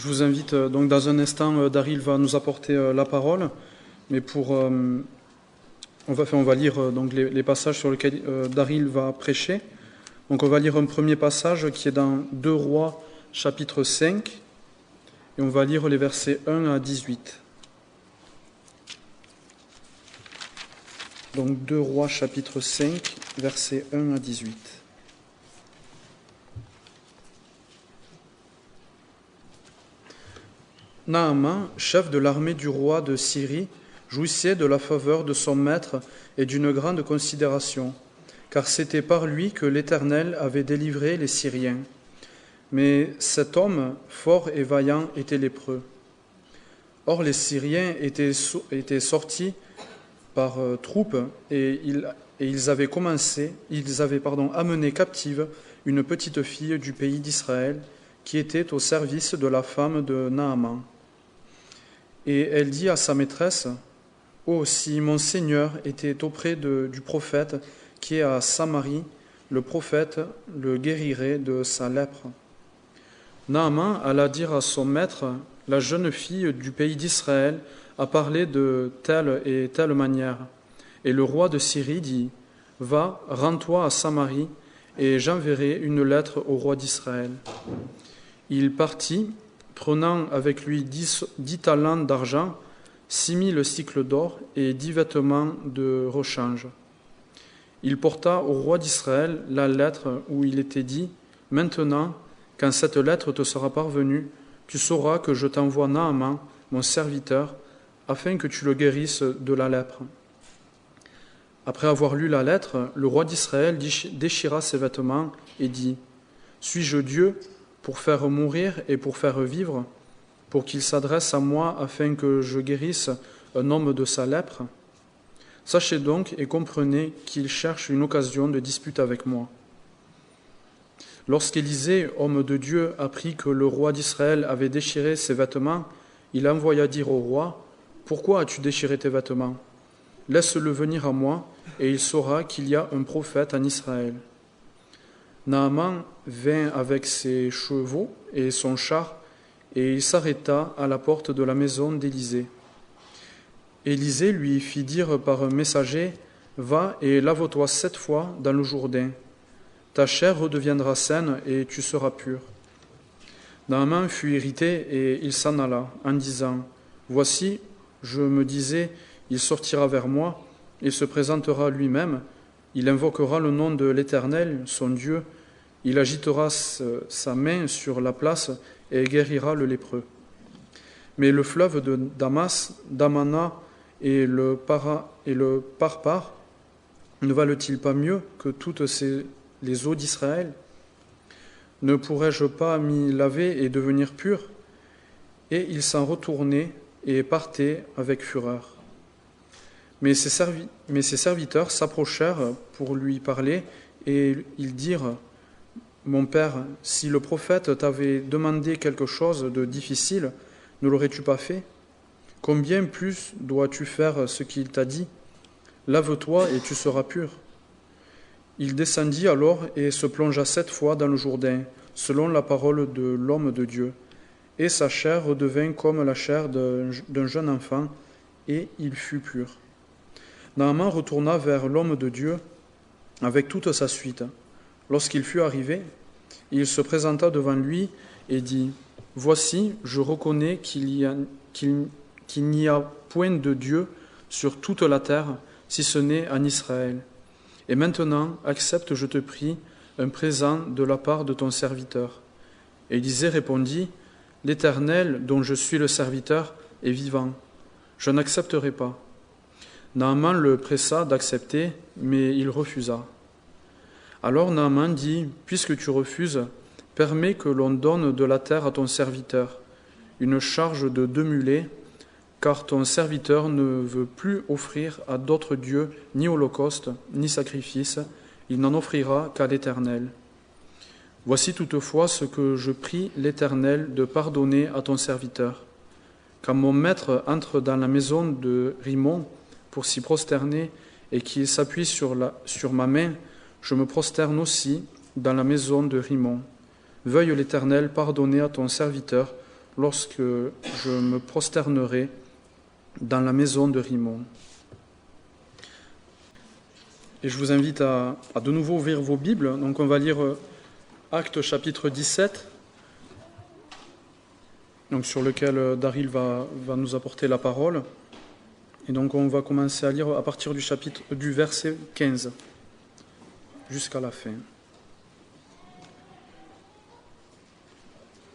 Je vous invite donc dans un instant, Daryl va nous apporter la parole, mais on va lire donc les passages sur lesquels Daryl va prêcher. Donc on va lire un premier passage qui est dans 2 Rois chapitre 5, et on va lire les versets 1 à 18. Donc 2 Rois chapitre 5, versets 1 à 18. Naaman, chef de l'armée du roi de Syrie, jouissait de la faveur de son maître et d'une grande considération, car c'était par lui que l'Éternel avait délivré les Syriens. Mais cet homme, fort et vaillant, était lépreux. Or les Syriens étaient sortis par troupes et ils avaient amené captive une petite fille du pays d'Israël qui était au service de la femme de Naaman. Et elle dit à sa maîtresse, « Oh, si mon Seigneur était auprès du prophète qui est à Samarie, le prophète le guérirait de sa lèpre. » Naaman alla dire à son maître, « La jeune fille du pays d'Israël a parlé de telle et telle manière. » Et le roi de Syrie dit, « Va, rends-toi à Samarie, et j'enverrai une lettre au roi d'Israël. » Il partit, prenant avec lui 10 talents d'argent, 6000 cycles d'or et 10 vêtements de rechange. Il porta au roi d'Israël la lettre où il était dit, « Maintenant, quand cette lettre te sera parvenue, tu sauras que je t'envoie Naaman, mon serviteur, afin que tu le guérisses de la lèpre. » Après avoir lu la lettre, le roi d'Israël déchira ses vêtements et dit, « Suis-je Dieu pour faire mourir et pour faire vivre, pour qu'il s'adresse à moi afin que je guérisse un homme de sa lèpre? Sachez donc et comprenez qu'il cherche une occasion de dispute avec moi. » Lorsqu'Élisée, homme de Dieu, apprit que le roi d'Israël avait déchiré ses vêtements, il envoya dire au roi, « Pourquoi as-tu déchiré tes vêtements? Laisse-le venir à moi, et il saura qu'il y a un prophète en Israël. » Naaman vint avec ses chevaux et son char, et il s'arrêta à la porte de la maison d'Élisée. Élisée lui fit dire par un messager, « Va et lave-toi 7 fois dans le Jourdain. Ta chair redeviendra saine et tu seras pur. » Naaman fut irrité et il s'en alla, en disant, « Voici, je me disais, il sortira vers moi, il se présentera lui-même, il invoquera le nom de l'Éternel, son Dieu, il agitera sa main sur la place et guérira le lépreux. Mais le fleuve de d'Amana et le Parpar ne valent-ils pas mieux que toutes les eaux d'Israël? Ne pourrais-je pas m'y laver et devenir pur? » Et il s'en retournait et partait avec fureur. Mais ses serviteurs s'approchèrent pour lui parler, et ils dirent, « Mon père, si le prophète t'avait demandé quelque chose de difficile, ne l'aurais-tu pas fait? Combien plus dois-tu faire ce qu'il t'a dit? Lave-toi et tu seras pur. » Il descendit alors et se plongea 7 fois dans le Jourdain, selon la parole de l'homme de Dieu, et sa chair redevint comme la chair d'un jeune enfant, et il fut pur. Naaman retourna vers l'homme de Dieu avec toute sa suite. Lorsqu'il fut arrivé, il se présenta devant lui et dit, « Voici, je reconnais qu'il n'y a point de Dieu sur toute la terre, si ce n'est en Israël. Et maintenant, accepte, je te prie, un présent de la part de ton serviteur. » Élisée répondit, « L'Éternel, dont je suis le serviteur, est vivant. Je n'accepterai pas. » Naaman le pressa d'accepter, mais il refusa. Alors Naaman dit, « Puisque tu refuses, permets que l'on donne de la terre à ton serviteur, une charge de 2 mulets, car ton serviteur ne veut plus offrir à d'autres dieux ni holocauste, ni sacrifice, il n'en offrira qu'à l'Éternel. Voici toutefois ce que je prie l'Éternel de pardonner à ton serviteur. Quand mon maître entre dans la maison de Rimon pour s'y prosterner et qu'il s'appuie sur ma main, je me prosterne aussi dans la maison de Rimon. Veuille l'Éternel pardonner à ton serviteur lorsque je me prosternerai dans la maison de Rimmon. Et je vous invite à de nouveau ouvrir vos Bibles. Donc on va lire Actes chapitre 17, donc sur lequel Daryl va nous apporter la parole. Et donc on va commencer à lire à partir du verset 15 jusqu'à la fin.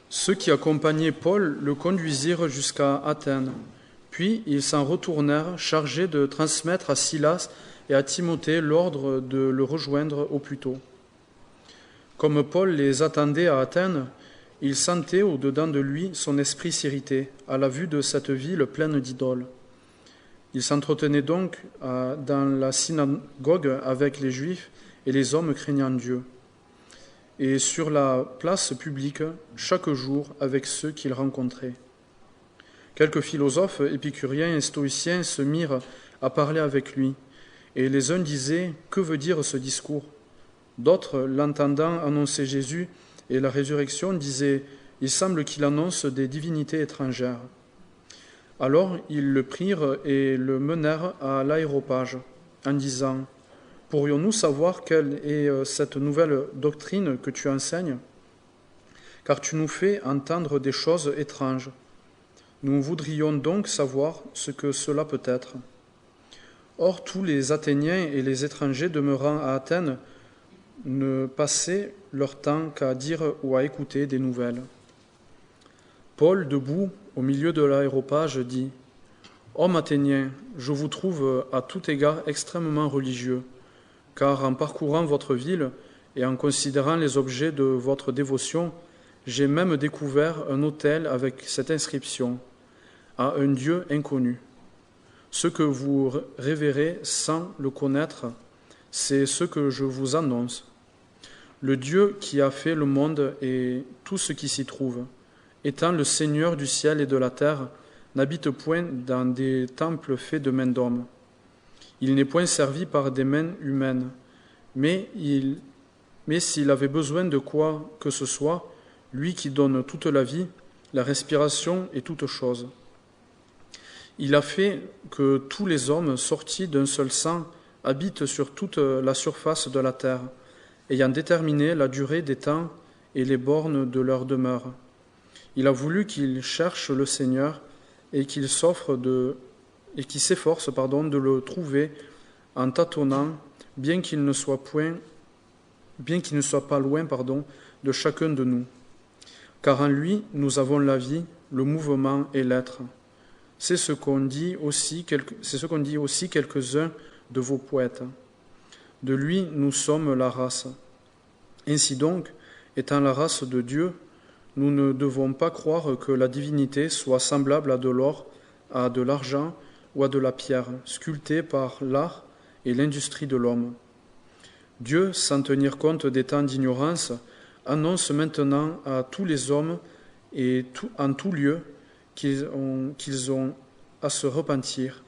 Ceux qui accompagnaient Paul le conduisirent jusqu'à Athènes. Puis ils s'en retournèrent, chargés de transmettre à Silas et à Timothée l'ordre de le rejoindre au plus tôt. Comme Paul les attendait à Athènes, il sentait au-dedans de lui son esprit s'irriter à la vue de cette ville pleine d'idoles. Il s'entretenait donc dans la synagogue avec les Juifs et les hommes craignant Dieu, et sur la place publique chaque jour avec ceux qu'il rencontrait. Quelques philosophes épicuriens et stoïciens se mirent à parler avec lui, et les uns disaient « Que veut dire ce discours ?» D'autres, l'entendant annoncer Jésus et la résurrection, disaient « Il semble qu'il annonce des divinités étrangères. » Alors ils le prirent et le menèrent à l'aéropage, en disant « Pourrions-nous savoir quelle est cette nouvelle doctrine que tu enseignes ? Car tu nous fais entendre des choses étranges. Nous voudrions donc savoir ce que cela peut être. » Or tous les Athéniens et les étrangers demeurant à Athènes ne passaient leur temps qu'à dire ou à écouter des nouvelles. Paul, debout au milieu de l'aéropage, dit « Hommes athéniens, je vous trouve à tout égard extrêmement religieux, car en parcourant votre ville et en considérant les objets de votre dévotion, j'ai même découvert un autel avec cette inscription « À un Dieu inconnu ». Ce que vous révérez sans le connaître, c'est ce que je vous annonce. Le Dieu qui a fait le monde et tout ce qui s'y trouve, étant le Seigneur du ciel et de la terre, n'habite point dans des temples faits de mains d'hommes. Il n'est point servi par des mains humaines, mais s'il avait besoin de quoi que ce soit, lui qui donne toute la vie, la respiration et toute chose. Il a fait que tous les hommes sortis d'un seul sang habitent sur toute la surface de la terre, ayant déterminé la durée des temps et les bornes de leur demeure. Il a voulu qu'ils cherchent le Seigneur et qu'ils s'efforcent de le trouver en tâtonnant, bien qu'il ne soit pas loin de chacun de nous. Car en lui, nous avons la vie, le mouvement et l'être. C'est ce qu'ont dit aussi quelques-uns de vos poètes. De lui, nous sommes la race. Ainsi donc, étant la race de Dieu, nous ne devons pas croire que la divinité soit semblable à de l'or, à de l'argent ou à de la pierre, sculptée par l'art et l'industrie de l'homme. Dieu, sans tenir compte des temps d'ignorance, annonce maintenant à tous les hommes et en tout lieu qu'ils ont à se repentir,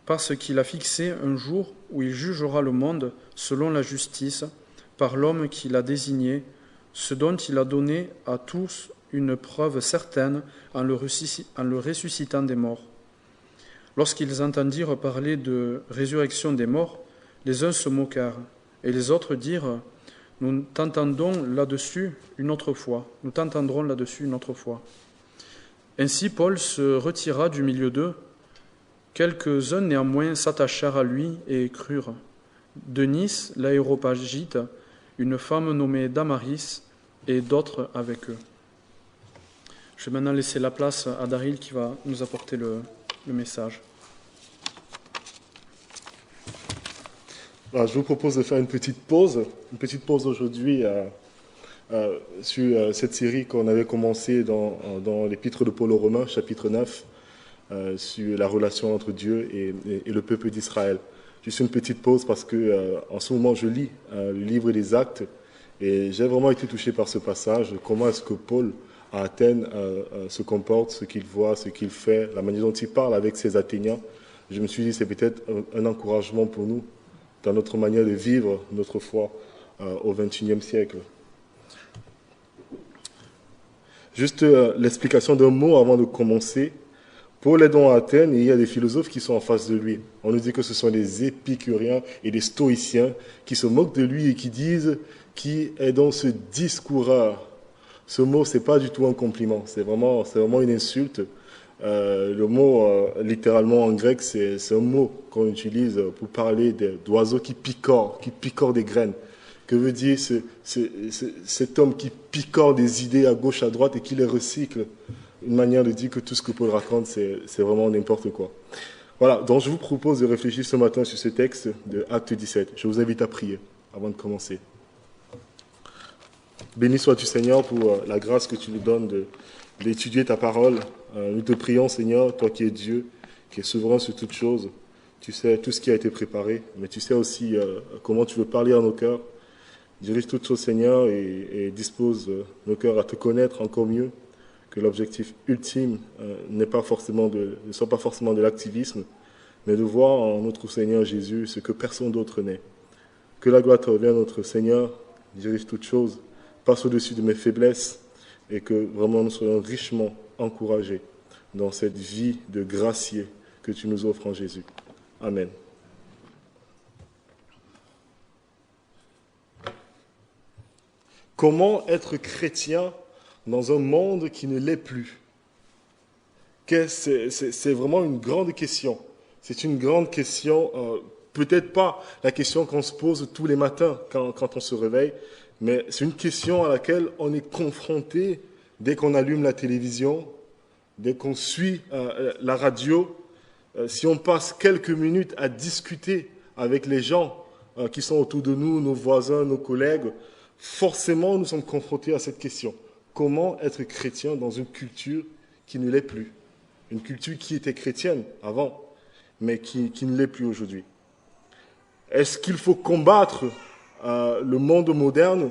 parce qu'il a fixé un jour où il jugera le monde selon la justice, par l'homme qu'il a désigné, ce dont il a donné à tous une preuve certaine en le ressuscitant des morts. Lorsqu'ils entendirent parler de résurrection des morts, les uns se moquèrent, et les autres dirent « Nous t'entendrons là-dessus une autre fois. » Ainsi Paul se retira du milieu d'eux. Quelques-uns néanmoins s'attachèrent à lui et crurent. De Nice, l'aéropagite, une femme nommée Damaris et d'autres avec eux. Je vais maintenant laisser la place à Daryl qui va nous apporter le message. Alors, je vous propose de faire une petite pause aujourd'hui sur cette série qu'on avait commencée dans l'épître de Paul aux Romains, chapitre 9, sur la relation entre Dieu et le peuple d'Israël. Juste une petite pause parce que en ce moment je lis le livre des Actes et j'ai vraiment été touché par ce passage. Comment est-ce que Paul à Athènes se comporte, ce qu'il voit, ce qu'il fait, la manière dont il parle avec ses Athéniens. Je me suis dit c'est peut-être un encouragement pour nous dans notre manière de vivre notre foi au XXIe siècle. Juste l'explication d'un mot avant de commencer. Paul est dans Athènes et il y a des philosophes qui sont en face de lui. On nous dit que ce sont des épicuriens et des stoïciens qui se moquent de lui et qui disent qui est dans ce discoureur. Ce mot, c'est pas du tout un compliment, c'est vraiment une insulte. Le mot, littéralement en grec, c'est un mot qu'on utilise pour parler d'oiseaux qui picorent des graines. Que veut dire cet homme qui picore des idées à gauche, à droite et qui les recycle? Une manière de dire que tout ce que Paul raconte, c'est vraiment n'importe quoi. Voilà, donc je vous propose de réfléchir ce matin sur ce texte de Acte 17. Je vous invite à prier avant de commencer. Béni sois-tu, Seigneur, pour la grâce que tu nous donnes d'étudier ta parole. Nous te prions, Seigneur, toi qui es Dieu, qui es souverain sur toutes choses. Tu sais tout ce qui a été préparé, mais tu sais aussi comment tu veux parler à nos cœurs. Dirige toutes choses, Seigneur, et dispose nos cœurs à te connaître encore mieux. Que l'objectif ultime ne soit pas forcément de l'activisme, mais de voir en notre Seigneur Jésus ce que personne d'autre n'est. Que la gloire te revienne, notre Seigneur, dirige toutes choses, passe au-dessus de mes faiblesses, et que vraiment nous soyons richement encouragés dans cette vie de gracier que tu nous offres en Jésus. Amen. Comment être chrétien dans un monde qui ne l'est plus? C'est vraiment une grande question. C'est une grande question, peut-être pas la question qu'on se pose tous les matins quand on se réveille, mais c'est une question à laquelle on est confronté dès qu'on allume la télévision, dès qu'on suit la radio. Si on passe quelques minutes à discuter avec les gens qui sont autour de nous, nos voisins, nos collègues, forcément nous sommes confrontés à cette question. Comment être chrétien dans une culture qui ne l'est plus? Une culture qui était chrétienne avant, mais qui ne l'est plus aujourd'hui. Est-ce qu'il faut combattre le monde moderne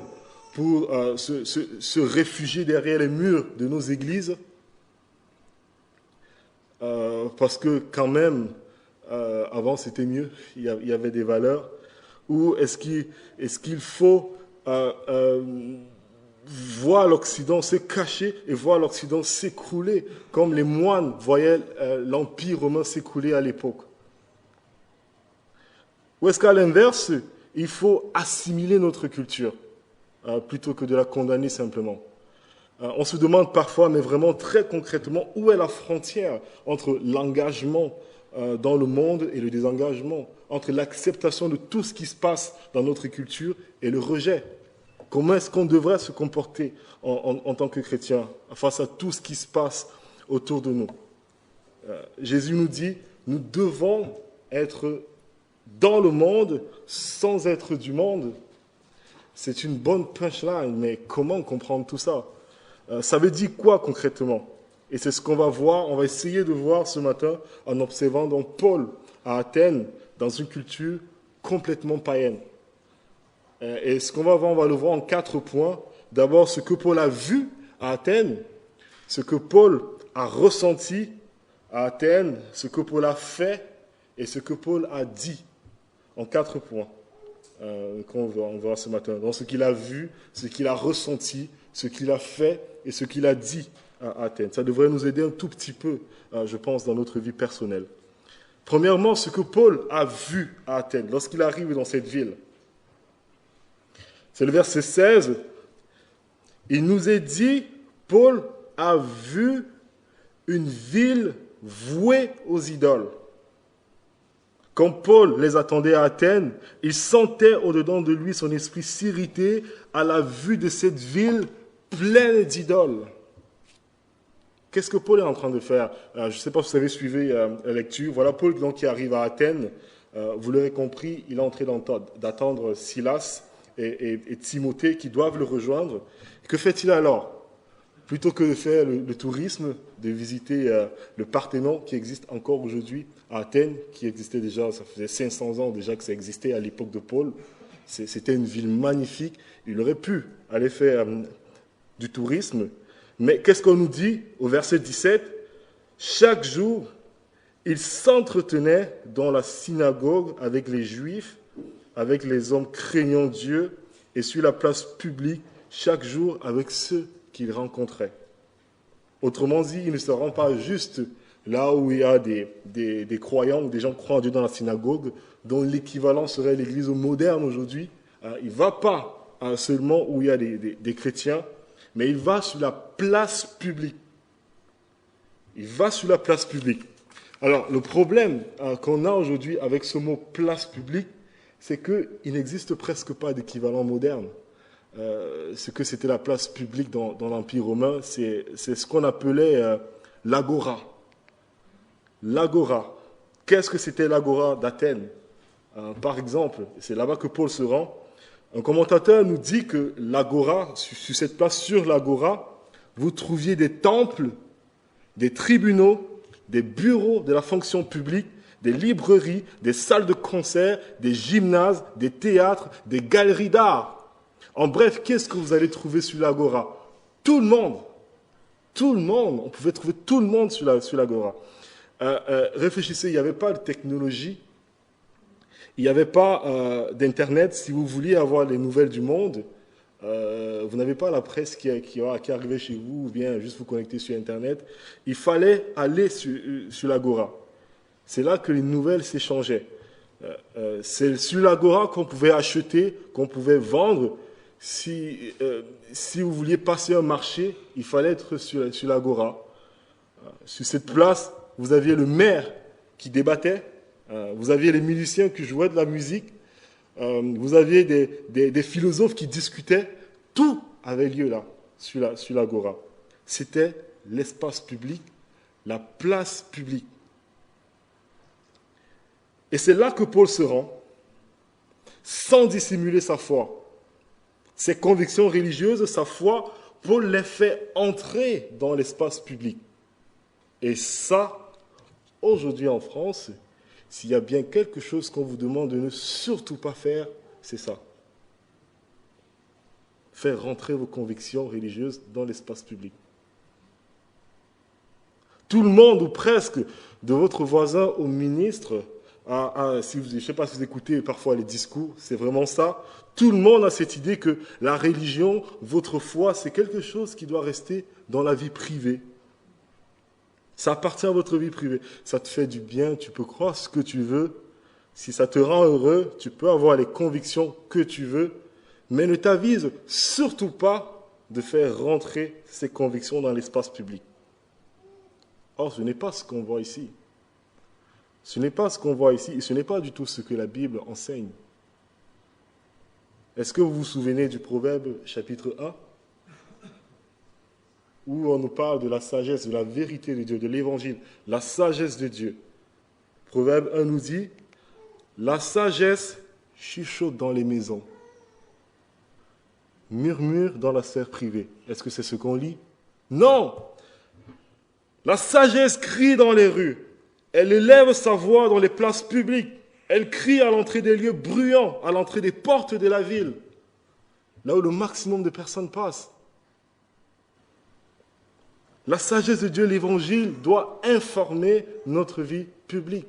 pour se réfugier derrière les murs de nos églises? Parce que quand même, avant c'était mieux, il y avait des valeurs. Ou est-ce qu'il faut voir l'Occident se cacher et voir l'Occident s'écrouler, comme les moines voyaient l'Empire romain s'écrouler à l'époque? Ou est-ce qu'à l'inverse, il faut assimiler notre culture, plutôt que de la condamner simplement? On se demande parfois, mais vraiment très concrètement, où est la frontière entre l'engagement dans le monde et le désengagement, entre l'acceptation de tout ce qui se passe dans notre culture et le rejet? Comment est-ce qu'on devrait se comporter en tant que chrétien face à tout ce qui se passe autour de nous? Jésus nous dit, nous devons être dans le monde sans être du monde. C'est une bonne punchline, mais comment comprendre tout ça? Ça veut dire quoi concrètement? Et c'est ce qu'on va voir, on va essayer de voir ce matin en observant donc Paul à Athènes, dans une culture complètement païenne. Et ce qu'on va voir, on va le voir en 4 points. D'abord, ce que Paul a vu à Athènes, ce que Paul a ressenti à Athènes, ce que Paul a fait et ce que Paul a dit, en 4 points qu'on verra ce matin. Donc, ce qu'il a vu, ce qu'il a ressenti, ce qu'il a fait et ce qu'il a dit à Athènes. Ça devrait nous aider un tout petit peu, je pense, dans notre vie personnelle. Premièrement, ce que Paul a vu à Athènes, lorsqu'il arrive dans cette ville. C'est le verset 16. Il nous est dit, Paul a vu une ville vouée aux idoles. Quand Paul les attendait à Athènes, il sentait au-dedans de lui son esprit s'irriter à la vue de cette ville pleine d'idoles. Qu'est-ce que Paul est en train de faire? Je ne sais pas si vous avez suivi la lecture. Voilà Paul donc, qui arrive à Athènes. Vous l'aurez compris, il est en train d'attendre Silas et Timothée qui doivent le rejoindre. Que fait-il alors? Plutôt que de faire le tourisme, de visiter le Parthénon qui existe encore aujourd'hui à Athènes, qui existait déjà, ça faisait 500 ans déjà que ça existait à l'époque de Paul. C'était une ville magnifique. Il aurait pu aller faire du tourisme. Mais qu'est-ce qu'on nous dit au verset 17? Chaque jour, il s'entretenait dans la synagogue avec les Juifs, avec les hommes craignant Dieu, et sur la place publique, chaque jour avec ceux qu'il rencontrait. Autrement dit, il ne se rend pas juste là où il y a des croyants ou des gens qui croient en Dieu dans la synagogue, dont l'équivalent serait l'église moderne aujourd'hui. Il ne va pas seulement où il y a des chrétiens, mais il va sur la place publique. Il va sur la place publique. Alors, le problème qu'on a aujourd'hui avec ce mot place publique, c'est qu'il n'existe presque pas d'équivalent moderne. Ce que c'était la place publique dans l'Empire romain, c'est ce qu'on appelait l'agora. L'agora. Qu'est-ce que c'était l'agora d'Athènes? Par exemple, c'est là-bas que Paul se rend. Un commentateur nous dit que l'agora, sur cette place, sur l'agora, vous trouviez des temples, des tribunaux, des bureaux de la fonction publique, des librairies, des salles de concert, des gymnases, des théâtres, des galeries d'art. En bref, qu'est-ce que vous allez trouver sur l'agora? Tout le monde. Tout le monde. On pouvait trouver tout le monde sur l'agora. Réfléchissez, il n'y avait pas de technologie. Il n'y avait pas d'Internet. Si vous vouliez avoir les nouvelles du monde, vous n'avez pas la presse qui arrivait chez vous ou bien juste vous connecter sur Internet. Il fallait aller sur l'agora. C'est là que les nouvelles s'échangeaient. C'est sur l'agora qu'on pouvait acheter, qu'on pouvait vendre. Si vous vouliez passer un marché, il fallait être sur l'agora. Sur cette place, vous aviez le maire qui débattait. Vous aviez les musiciens qui jouaient de la musique, vous aviez des philosophes qui discutaient, tout avait lieu là, sur l'agora. C'était l'espace public, la place publique. Et c'est là que Paul se rend, sans dissimuler sa foi. Ses convictions religieuses, sa foi, Paul les fait entrer dans l'espace public. Et ça, aujourd'hui en France, s'il y a bien quelque chose qu'on vous demande de ne surtout pas faire, c'est ça. Faire rentrer vos convictions religieuses dans l'espace public. Tout le monde, ou presque, de votre voisin au ministre, je ne sais pas si vous écoutez parfois les discours, c'est vraiment ça. Tout le monde a cette idée que la religion, votre foi, c'est quelque chose qui doit rester dans la vie privée. Ça appartient à votre vie privée. Ça te fait du bien, tu peux croire ce que tu veux. Si ça te rend heureux, tu peux avoir les convictions que tu veux. Mais ne t'avise surtout pas de faire rentrer ces convictions dans l'espace public. Or, ce n'est pas ce qu'on voit ici. Ce n'est pas ce qu'on voit ici et ce n'est pas du tout ce que la Bible enseigne. Est-ce que vous vous souvenez du Proverbe chapitre 1 ? Où on nous parle de la sagesse, de la vérité de Dieu, de l'évangile, la sagesse de Dieu. Proverbe 1 nous dit, la sagesse chuchote dans les maisons, murmure dans la sphère privée. Est-ce que c'est ce qu'on lit? Non! La sagesse crie dans les rues, elle élève sa voix dans les places publiques, elle crie à l'entrée des lieux bruyants, à l'entrée des portes de la ville, là où le maximum de personnes passent. La sagesse de Dieu, l'évangile, doit informer notre vie publique.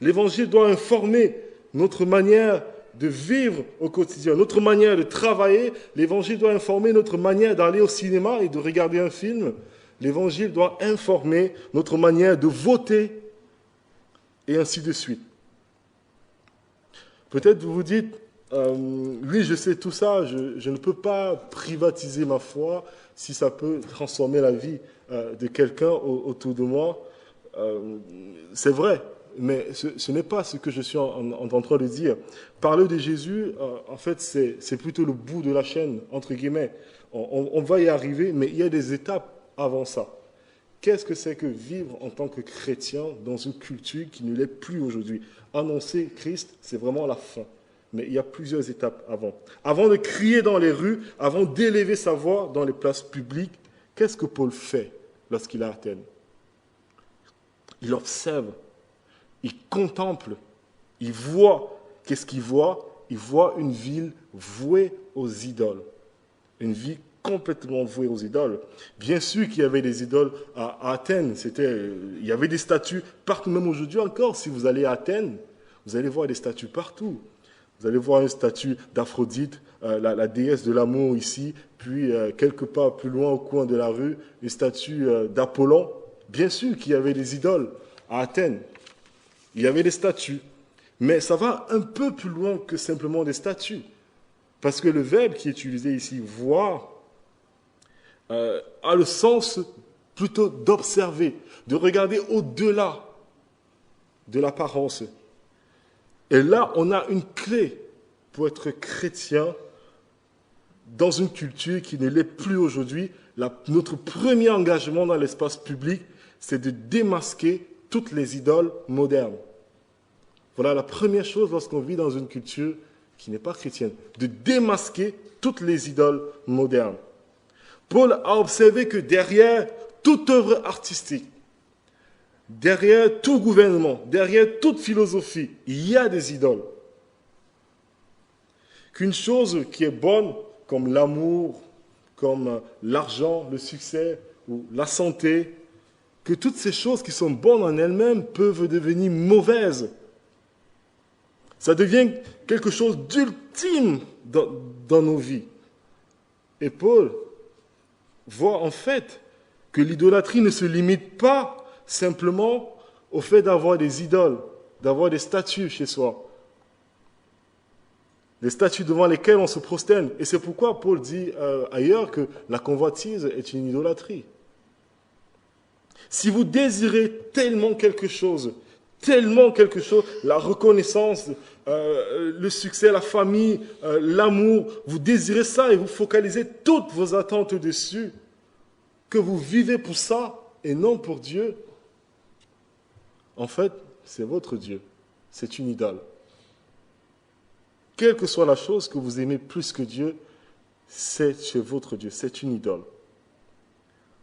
L'évangile doit informer notre manière de vivre au quotidien, notre manière de travailler. L'évangile doit informer notre manière d'aller au cinéma et de regarder un film. L'évangile doit informer notre manière de voter et ainsi de suite. Peut-être vous vous dites, oui, je sais tout ça, je ne peux pas privatiser ma foi si ça peut transformer la vie de quelqu'un autour de moi. C'est vrai, mais ce n'est pas ce que je suis en train de dire. Parler de Jésus, en fait, c'est plutôt le bout de la chaîne, entre guillemets. On va y arriver, mais il y a des étapes avant ça. Qu'est-ce que c'est que vivre en tant que chrétien dans une culture qui ne l'est plus aujourd'hui? Annoncer Christ, c'est vraiment la fin. Mais il y a plusieurs étapes avant. Avant de crier dans les rues, avant d'élever sa voix dans les places publiques, qu'est-ce que Paul fait lorsqu'il est à Athènes? Il observe, il contemple, il voit. Qu'est-ce qu'il voit? Il voit une ville vouée aux idoles. Une vie complètement vouée aux idoles. Bien sûr qu'il y avait des idoles à Athènes. Il y avait des statues partout, même aujourd'hui encore. Si vous allez à Athènes, vous allez voir des statues partout. Vous allez voir une statue d'Aphrodite, la déesse de l'amour ici, puis quelque part plus loin au coin de la rue, une statue d'Apollon. Bien sûr qu'il y avait des idoles à Athènes. Il y avait des statues. Mais ça va un peu plus loin que simplement des statues. Parce que le verbe qui est utilisé ici, voir, a le sens plutôt d'observer, de regarder au-delà de l'apparence. Et là, on a une clé pour être chrétien dans une culture qui ne l'est plus aujourd'hui. Notre premier engagement dans l'espace public, c'est de démasquer toutes les idoles modernes. Voilà la première chose lorsqu'on vit dans une culture qui n'est pas chrétienne, de démasquer toutes les idoles modernes. Paul a observé que derrière toute œuvre artistique, derrière tout gouvernement, derrière toute philosophie, il y a des idoles. Qu'une chose qui est bonne, comme l'amour, comme l'argent, le succès ou la santé, que toutes ces choses qui sont bonnes en elles-mêmes peuvent devenir mauvaises. Ça devient quelque chose d'ultime dans nos vies. Et Paul voit en fait que l'idolâtrie ne se limite pas simplement au fait d'avoir des idoles, d'avoir des statues chez soi. Des statues devant lesquelles on se prosterne. Et c'est pourquoi Paul dit ailleurs que la convoitise est une idolâtrie. Si vous désirez tellement quelque chose, la reconnaissance, le succès, la famille, l'amour, vous désirez ça et vous focalisez toutes vos attentes dessus, que vous vivez pour ça et non pour Dieu, en fait, c'est votre Dieu, c'est une idole. Quelle que soit la chose que vous aimez plus que Dieu, c'est chez votre Dieu, c'est une idole.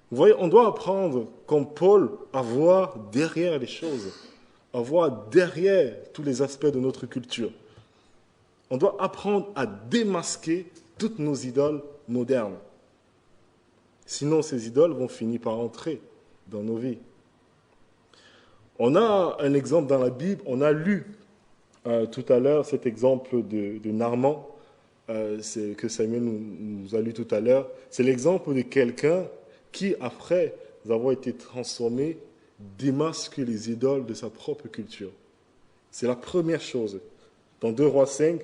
Vous voyez, on doit apprendre, comme Paul, à voir derrière les choses, à voir derrière tous les aspects de notre culture. On doit apprendre à démasquer toutes nos idoles modernes. Sinon, ces idoles vont finir par entrer dans nos vies. On a un exemple dans la Bible, on a lu tout à l'heure cet exemple de Naaman, que Samuel nous a lu tout à l'heure. C'est l'exemple de quelqu'un qui, après avoir été transformé, démasque les idoles de sa propre culture. C'est la première chose. Dans 2 Rois 5,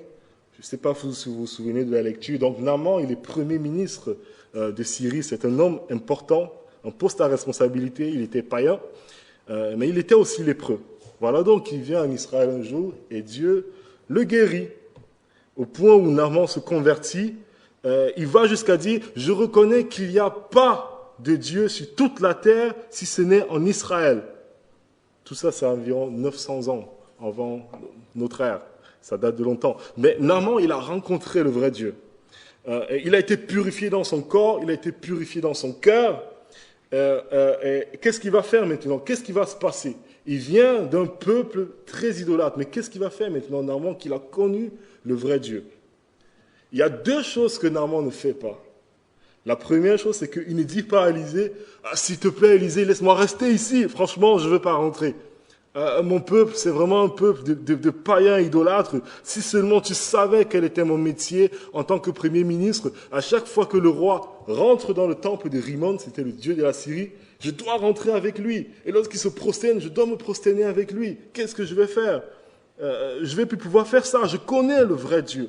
je ne sais pas si vous vous souvenez de la lecture, donc Naaman, il est premier ministre de Syrie, c'est un homme important, un poste à responsabilité, il était païen, mais il était aussi lépreux. Voilà donc il vient en Israël un jour et Dieu le guérit, au point où Naaman se convertit. Il va jusqu'à dire « Je reconnais qu'il n'y a pas de Dieu sur toute la terre si ce n'est en Israël. » Tout ça, c'est environ 900 ans avant notre ère. Ça date de longtemps. Mais Naaman, il a rencontré le vrai Dieu. Il a été purifié dans son corps, il a été purifié dans son cœur. Qu'est-ce qu'il va faire maintenant? Qu'est-ce qui va se passer? Il vient d'un peuple très idolâtre. Mais qu'est-ce qu'il va faire maintenant, Naaman, qu'il a connu le vrai Dieu? Il y a 2 choses que Naaman ne fait pas. La première chose, c'est qu'il ne dit pas à Élisée « S'il te plaît, Élisée, laisse-moi rester ici. Franchement, je ne veux pas rentrer. Mon peuple, c'est vraiment un peuple de païens idolâtres. Si seulement tu savais quel était mon métier en tant que premier ministre, à chaque fois que le roi rentre dans le temple de Rimon, c'était le dieu de la Syrie, je dois rentrer avec lui. Et lorsqu'il se prosterne, je dois me prosterner avec lui. Qu'est-ce que je vais faire? Je ne vais plus pouvoir faire ça. Je connais le vrai Dieu.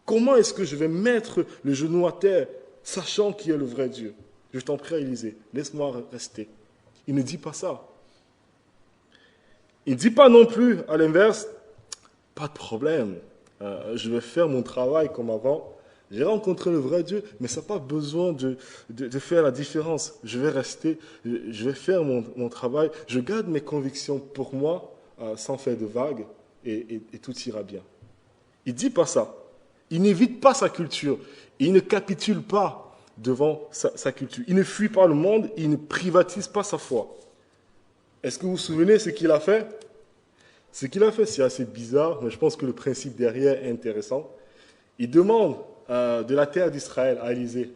Comment est-ce que je vais mettre le genou à terre, sachant qui est le vrai Dieu? Je t'en prie, Élisée, laisse-moi rester. » Il ne dit pas ça. Il ne dit pas non plus, à l'inverse, « Pas de problème, je vais faire mon travail comme avant. J'ai rencontré le vrai Dieu, mais ça n'a pas besoin de faire la différence. Je vais rester, je vais faire mon travail. Je garde mes convictions pour moi, sans faire de vagues, et tout ira bien. » Il ne dit pas ça. Il n'évite pas sa culture. Il ne capitule pas devant sa culture. Il ne fuit pas le monde. Il ne privatise pas sa foi. Est-ce que vous vous souvenez ce qu'il a fait? Ce qu'il a fait, c'est assez bizarre, mais je pense que le principe derrière est intéressant. Il demande de la terre d'Israël à Élisée,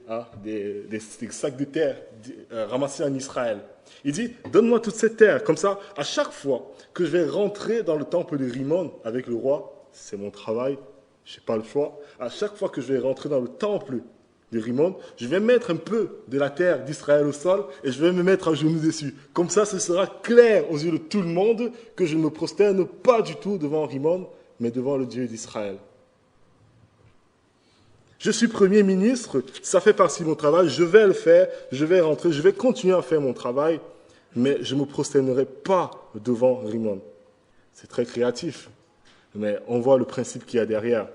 des sacs de terre ramassés en Israël. Il dit, donne-moi toute cette terre, comme ça, à chaque fois que je vais rentrer dans le temple de Rimon avec le roi, c'est mon travail, Je n'ai pas le choix. À chaque fois que je vais rentrer dans le temple de Rimon, je vais mettre un peu de la terre d'Israël au sol et je vais me mettre à genoux dessus. Comme ça, ce sera clair aux yeux de tout le monde que je ne me prosterne pas du tout devant Rimon, mais devant le Dieu d'Israël. Je suis Premier ministre, ça fait partie de mon travail, je vais le faire, je vais rentrer, je vais continuer à faire mon travail, mais je ne me prosternerai pas devant Rimon. C'est très créatif, mais on voit le principe qu'il y a derrière.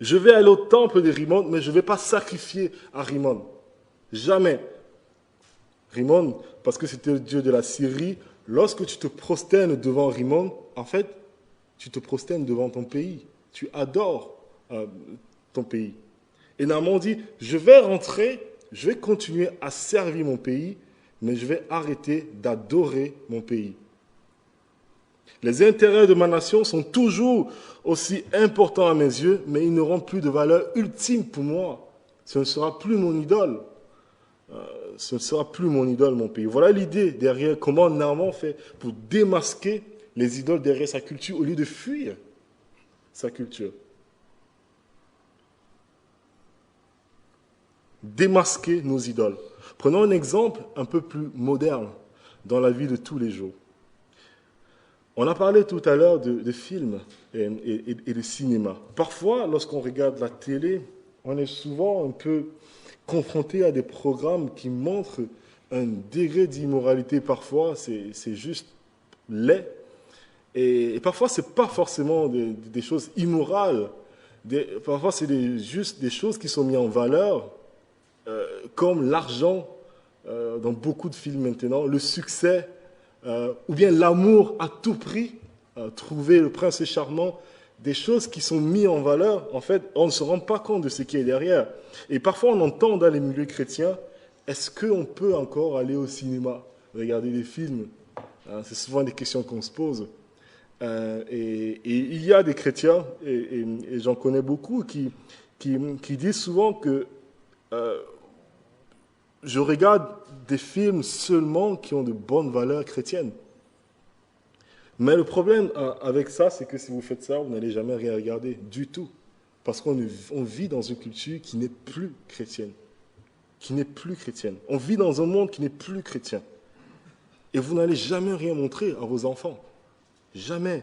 Je vais aller au temple de Rimon, mais je ne vais pas sacrifier à Rimon. Jamais. Rimon, parce que c'était le dieu de la Syrie, lorsque tu te prosternes devant Rimon, en fait, tu te prosternes devant ton pays. Tu adores ton pays. Et Naaman dit, je vais rentrer, je vais continuer à servir mon pays, mais je vais arrêter d'adorer mon pays. Les intérêts de ma nation sont toujours aussi importants à mes yeux, mais ils n'auront plus de valeur ultime pour moi. Ce ne sera plus mon idole. Ce ne sera plus mon idole, mon pays. Voilà l'idée derrière comment Naaman fait pour démasquer les idoles derrière sa culture au lieu de fuir sa culture. Démasquer nos idoles. Prenons un exemple un peu plus moderne dans la vie de tous les jours. On a parlé tout à l'heure de films et de cinéma. Parfois, lorsqu'on regarde la télé, on est souvent un peu confronté à des programmes qui montrent un degré d'immoralité. Parfois, c'est juste laid. Et parfois, ce n'est pas forcément des choses immorales. Parfois, c'est juste des choses qui sont mises en valeur, comme l'argent dans beaucoup de films maintenant, le succès, ou bien l'amour à tout prix, trouver le prince charmant, des choses qui sont mises en valeur. En fait, on ne se rend pas compte de ce qui est derrière. Et parfois, on entend dans les milieux chrétiens, est-ce qu'on peut encore aller au cinéma, regarder des films? C'est souvent des questions qu'on se pose. Et il y a des chrétiens, et j'en connais beaucoup, qui disent souvent que je regarde des films seulement qui ont de bonnes valeurs chrétiennes. Mais le problème avec ça, c'est que si vous faites ça, vous n'allez jamais rien regarder du tout. Parce qu'on vit dans une culture qui n'est plus chrétienne. On vit dans un monde qui n'est plus chrétien. Et vous n'allez jamais rien montrer à vos enfants. Jamais.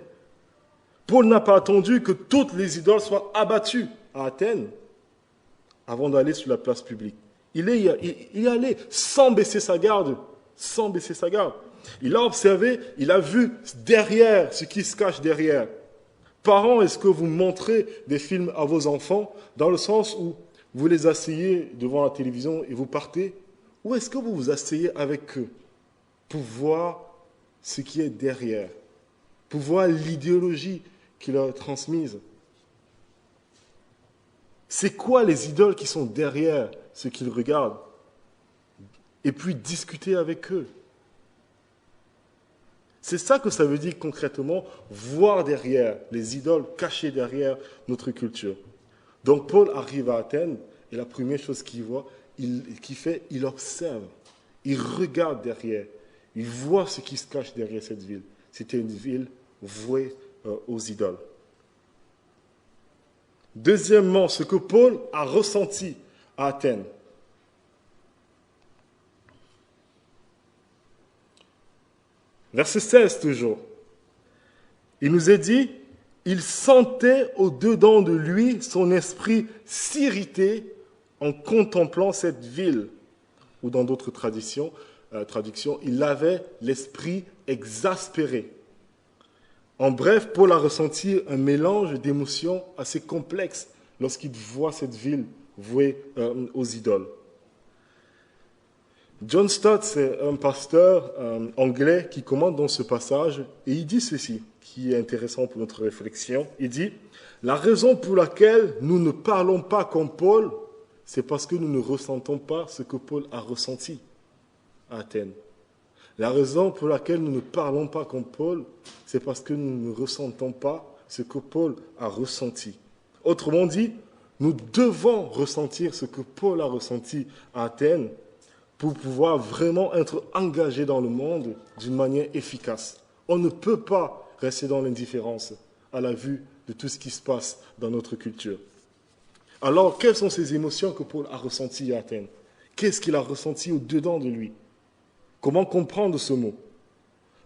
Paul n'a pas attendu que toutes les idoles soient abattues à Athènes avant d'aller sur la place publique. Il est allé sans baisser sa garde. Il a observé, il a vu derrière ce qui se cache derrière. Parents, est-ce que vous montrez des films à vos enfants dans le sens où vous les asseyez devant la télévision et vous partez? Ou est-ce que vous vous asseyez avec eux pour voir ce qui est derrière, pour voir l'idéologie qu'il leur a transmise? C'est quoi les idoles qui sont derrière ce qu'ils regardent? Et puis discuter avec eux. C'est ça que ça veut dire concrètement, voir derrière les idoles cachées derrière notre culture. Donc Paul arrive à Athènes et la première chose qu'il voit, il observe, il regarde derrière, il voit ce qui se cache derrière cette ville. C'était une ville vouée aux idoles. Deuxièmement, ce que Paul a ressenti à Athènes. Verset 16 toujours. Il nous est dit, il sentait au-dedans de lui son esprit s'irriter en contemplant cette ville. Ou dans d'autres traductions, il avait l'esprit exaspéré. En bref, Paul a ressenti un mélange d'émotions assez complexe lorsqu'il voit cette ville vouée aux idoles. John Stott, c'est un pasteur anglais qui commente dans ce passage et il dit ceci, qui est intéressant pour notre réflexion. Il dit, la raison pour laquelle nous ne parlons pas comme Paul, c'est parce que nous ne ressentons pas ce que Paul a ressenti à Athènes. La raison pour laquelle nous ne parlons pas comme Paul, c'est parce que nous ne ressentons pas ce que Paul a ressenti. Autrement dit, nous devons ressentir ce que Paul a ressenti à Athènes pour pouvoir vraiment être engagés dans le monde d'une manière efficace. On ne peut pas rester dans l'indifférence à la vue de tout ce qui se passe dans notre culture. Alors, quelles sont ces émotions que Paul a ressenties à Athènes? Qu'est-ce qu'il a ressenti au-dedans de lui? Comment comprendre ce mot?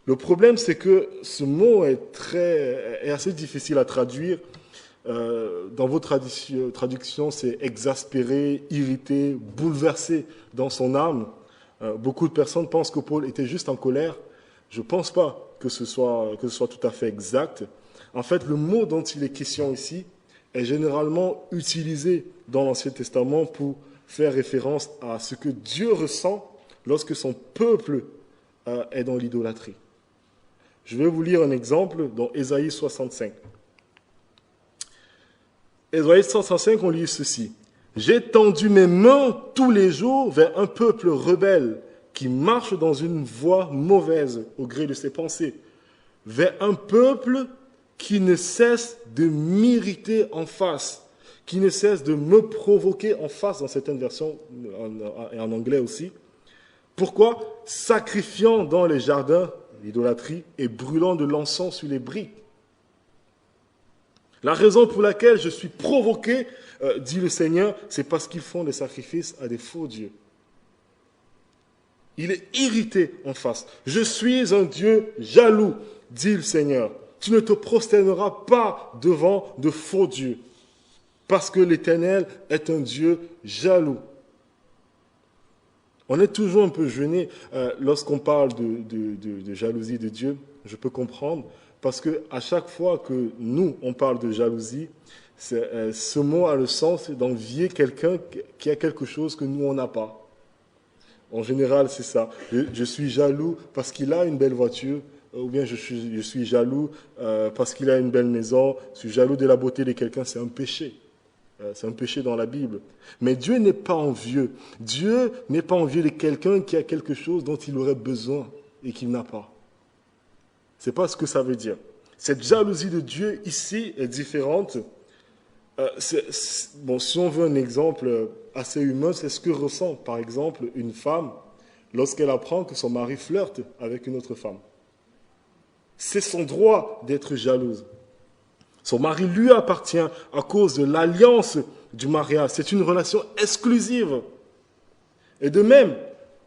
Le problème, c'est que ce mot est assez difficile à traduire. Dans vos traductions, c'est exaspéré, irrité, bouleversé dans son âme. Beaucoup de personnes pensent que Paul était juste en colère. Je ne pense pas que ce soit tout à fait exact. En fait, le mot dont il est question ici est généralement utilisé dans l'Ancien Testament pour faire référence à ce que Dieu ressent lorsque son peuple est dans l'idolâtrie. Je vais vous lire un exemple dans Ésaïe 65. Ésaïe 65, on lit ceci. « J'ai tendu mes mains tous les jours vers un peuple rebelle qui marche dans une voie mauvaise au gré de ses pensées, vers un peuple qui ne cesse de m'irriter en face, qui ne cesse de me provoquer en face, dans certaines versions, et en anglais aussi. Pourquoi? Sacrifiant dans les jardins l'idolâtrie et brûlant de l'encens sur les briques. La raison pour laquelle je suis provoqué, dit le Seigneur, c'est parce qu'ils font des sacrifices à des faux dieux. Il est irrité en face. Je suis un Dieu jaloux, dit le Seigneur. Tu ne te prosterneras pas devant de faux dieux, parce que l'Éternel est un Dieu jaloux. On est toujours un peu gêné lorsqu'on parle de jalousie de Dieu. Je peux comprendre, parce qu'à chaque fois que nous, on parle de jalousie, ce mot a le sens d'envier quelqu'un qui a quelque chose que nous, on n'a pas. En général, c'est ça. Je suis jaloux parce qu'il a une belle voiture, ou bien je suis jaloux parce qu'il a une belle maison. Je suis jaloux de la beauté de quelqu'un, c'est un péché. C'est un péché dans la Bible. Mais Dieu n'est pas envieux. Dieu n'est pas envieux de quelqu'un qui a quelque chose dont il aurait besoin et qu'il n'a pas. Ce n'est pas ce que ça veut dire. Cette jalousie de Dieu ici est différente. Si on veut un exemple assez humain, c'est ce que ressent, par exemple, une femme lorsqu'elle apprend que son mari flirte avec une autre femme. C'est son droit d'être jalouse. Son mari lui appartient à cause de l'alliance du mariage. C'est une relation exclusive. Et de même,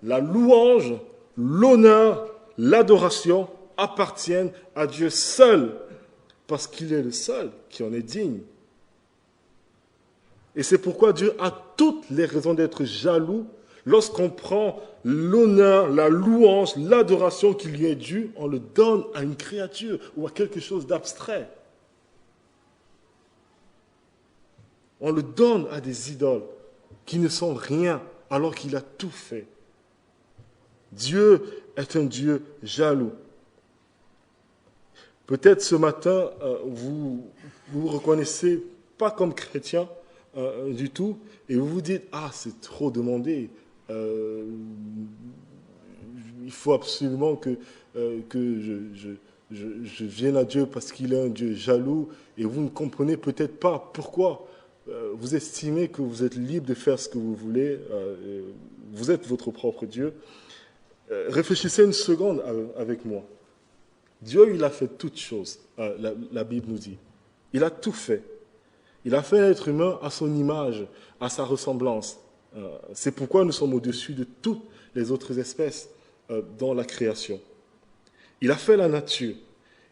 la louange, l'honneur, l'adoration appartiennent à Dieu seul, parce qu'il est le seul qui en est digne. Et c'est pourquoi Dieu a toutes les raisons d'être jaloux lorsqu'on prend l'honneur, la louange, l'adoration qui lui est due, on le donne à une créature ou à quelque chose d'abstrait. On le donne à des idoles qui ne sont rien alors qu'il a tout fait. Dieu est un Dieu jaloux. Peut-être ce matin, vous vous reconnaissez pas comme chrétien du tout et vous vous dites « Ah, c'est trop demandé. Il faut absolument que je vienne à Dieu parce qu'il est un Dieu jaloux. » Et vous ne comprenez peut-être pas pourquoi. Vous estimez que vous êtes libre de faire ce que vous voulez, vous êtes votre propre Dieu. Réfléchissez une seconde avec moi. Dieu, il a fait toutes choses, la Bible nous dit. Il a tout fait. Il a fait l'être humain à son image, à sa ressemblance. C'est pourquoi nous sommes au-dessus de toutes les autres espèces dans la création. Il a fait la nature.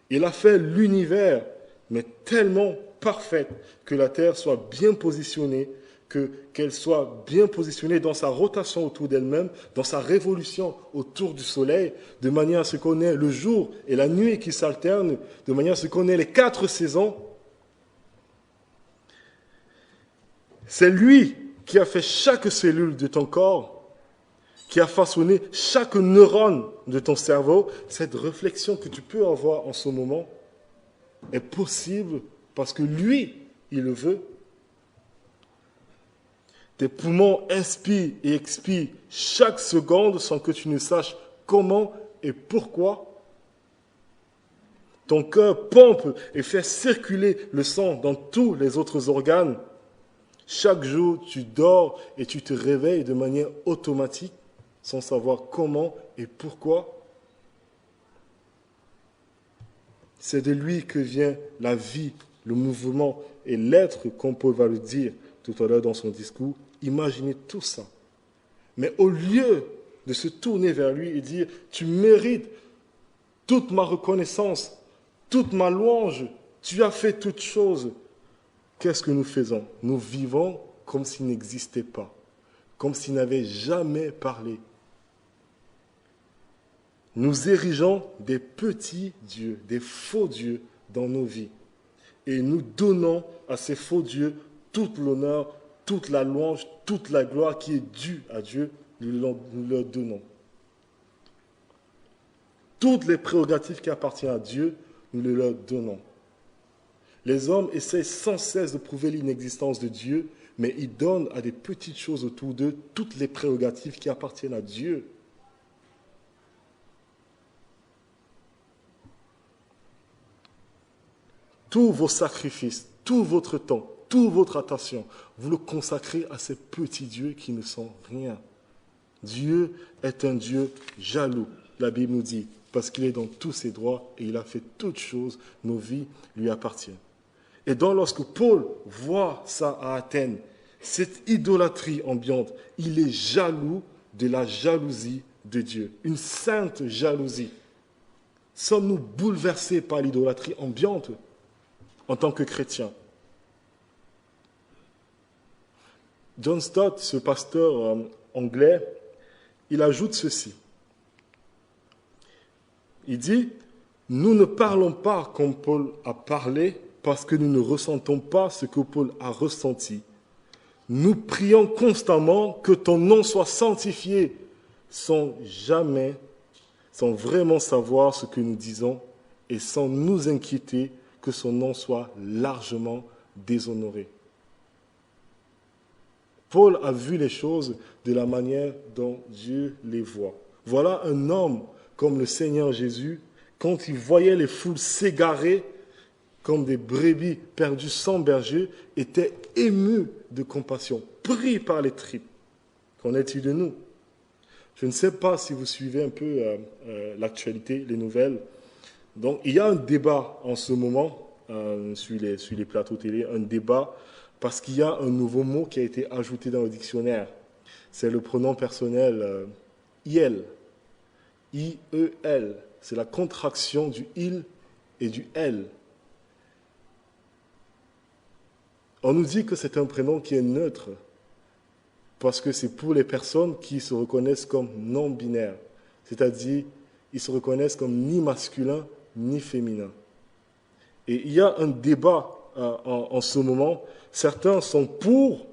Il a fait l'univers, mais tellement parfaite que la Terre soit bien positionnée, qu'elle soit bien positionnée dans sa rotation autour d'elle-même, dans sa révolution autour du Soleil, de manière à ce qu'on ait le jour et la nuit qui s'alternent, de manière à ce qu'on ait les 4 saisons. C'est lui qui a fait chaque cellule de ton corps, qui a façonné chaque neurone de ton cerveau. Cette réflexion que tu peux avoir en ce moment est possible parce que lui, il le veut. Tes poumons inspirent et expirent chaque seconde sans que tu ne saches comment et pourquoi. Ton cœur pompe et fait circuler le sang dans tous les autres organes. Chaque jour, tu dors et tu te réveilles de manière automatique sans savoir comment et pourquoi. C'est de lui que vient la vie, le mouvement et l'être, comme Paul va le dire tout à l'heure dans son discours. Imaginez tout ça. Mais au lieu de se tourner vers lui et dire « Tu mérites toute ma reconnaissance, toute ma louange, tu as fait toutes choses », qu'est-ce que nous faisons? Nous vivons comme s'il n'existait pas, comme s'il n'avait jamais parlé. Nous érigeons des petits dieux, des faux dieux dans nos vies. Et nous donnons à ces faux dieux toute l'honneur, toute la louange, toute la gloire qui est due à Dieu, nous leur donnons. Toutes les prérogatives qui appartiennent à Dieu, nous les leur donnons. Les hommes essaient sans cesse de prouver l'inexistence de Dieu, mais ils donnent à des petites choses autour d'eux toutes les prérogatives qui appartiennent à Dieu. Tous vos sacrifices, tout votre temps, toute votre attention, vous le consacrez à ces petits dieux qui ne sont rien. Dieu est un Dieu jaloux, la Bible nous dit, parce qu'il est dans tous ses droits et il a fait toutes choses, nos vies lui appartiennent. Et donc lorsque Paul voit ça à Athènes, cette idolâtrie ambiante, il est jaloux de la jalousie de Dieu, une sainte jalousie. Sommes-nous bouleversés par l'idolâtrie ambiante en tant que chrétiens? John Stott, ce pasteur anglais, il ajoute ceci. Il dit, « Nous ne parlons pas comme Paul a parlé parce que nous ne ressentons pas ce que Paul a ressenti. Nous prions constamment que ton nom soit sanctifié sans vraiment savoir ce que nous disons et sans nous inquiéter que son nom soit largement déshonoré. » Paul a vu les choses de la manière dont Dieu les voit. Voilà un homme comme le Seigneur Jésus, quand il voyait les foules s'égarer comme des brebis perdues sans berger, était ému de compassion, pris par les tripes. Qu'en est-il de nous? Je ne sais pas si vous suivez un peu l'actualité, les nouvelles. Donc, il y a un débat en ce moment, sur les plateaux télé, un débat parce qu'il y a un nouveau mot qui a été ajouté dans le dictionnaire. C'est le pronom personnel IL. I-E-L. C'est la contraction du il et du elle. On nous dit que c'est un prénom qui est neutre parce que c'est pour les personnes qui se reconnaissent comme non-binaires. C'est-à-dire, ils se reconnaissent comme ni masculin ni féminin. Et il y a un débat en ce moment. Certains sont pour,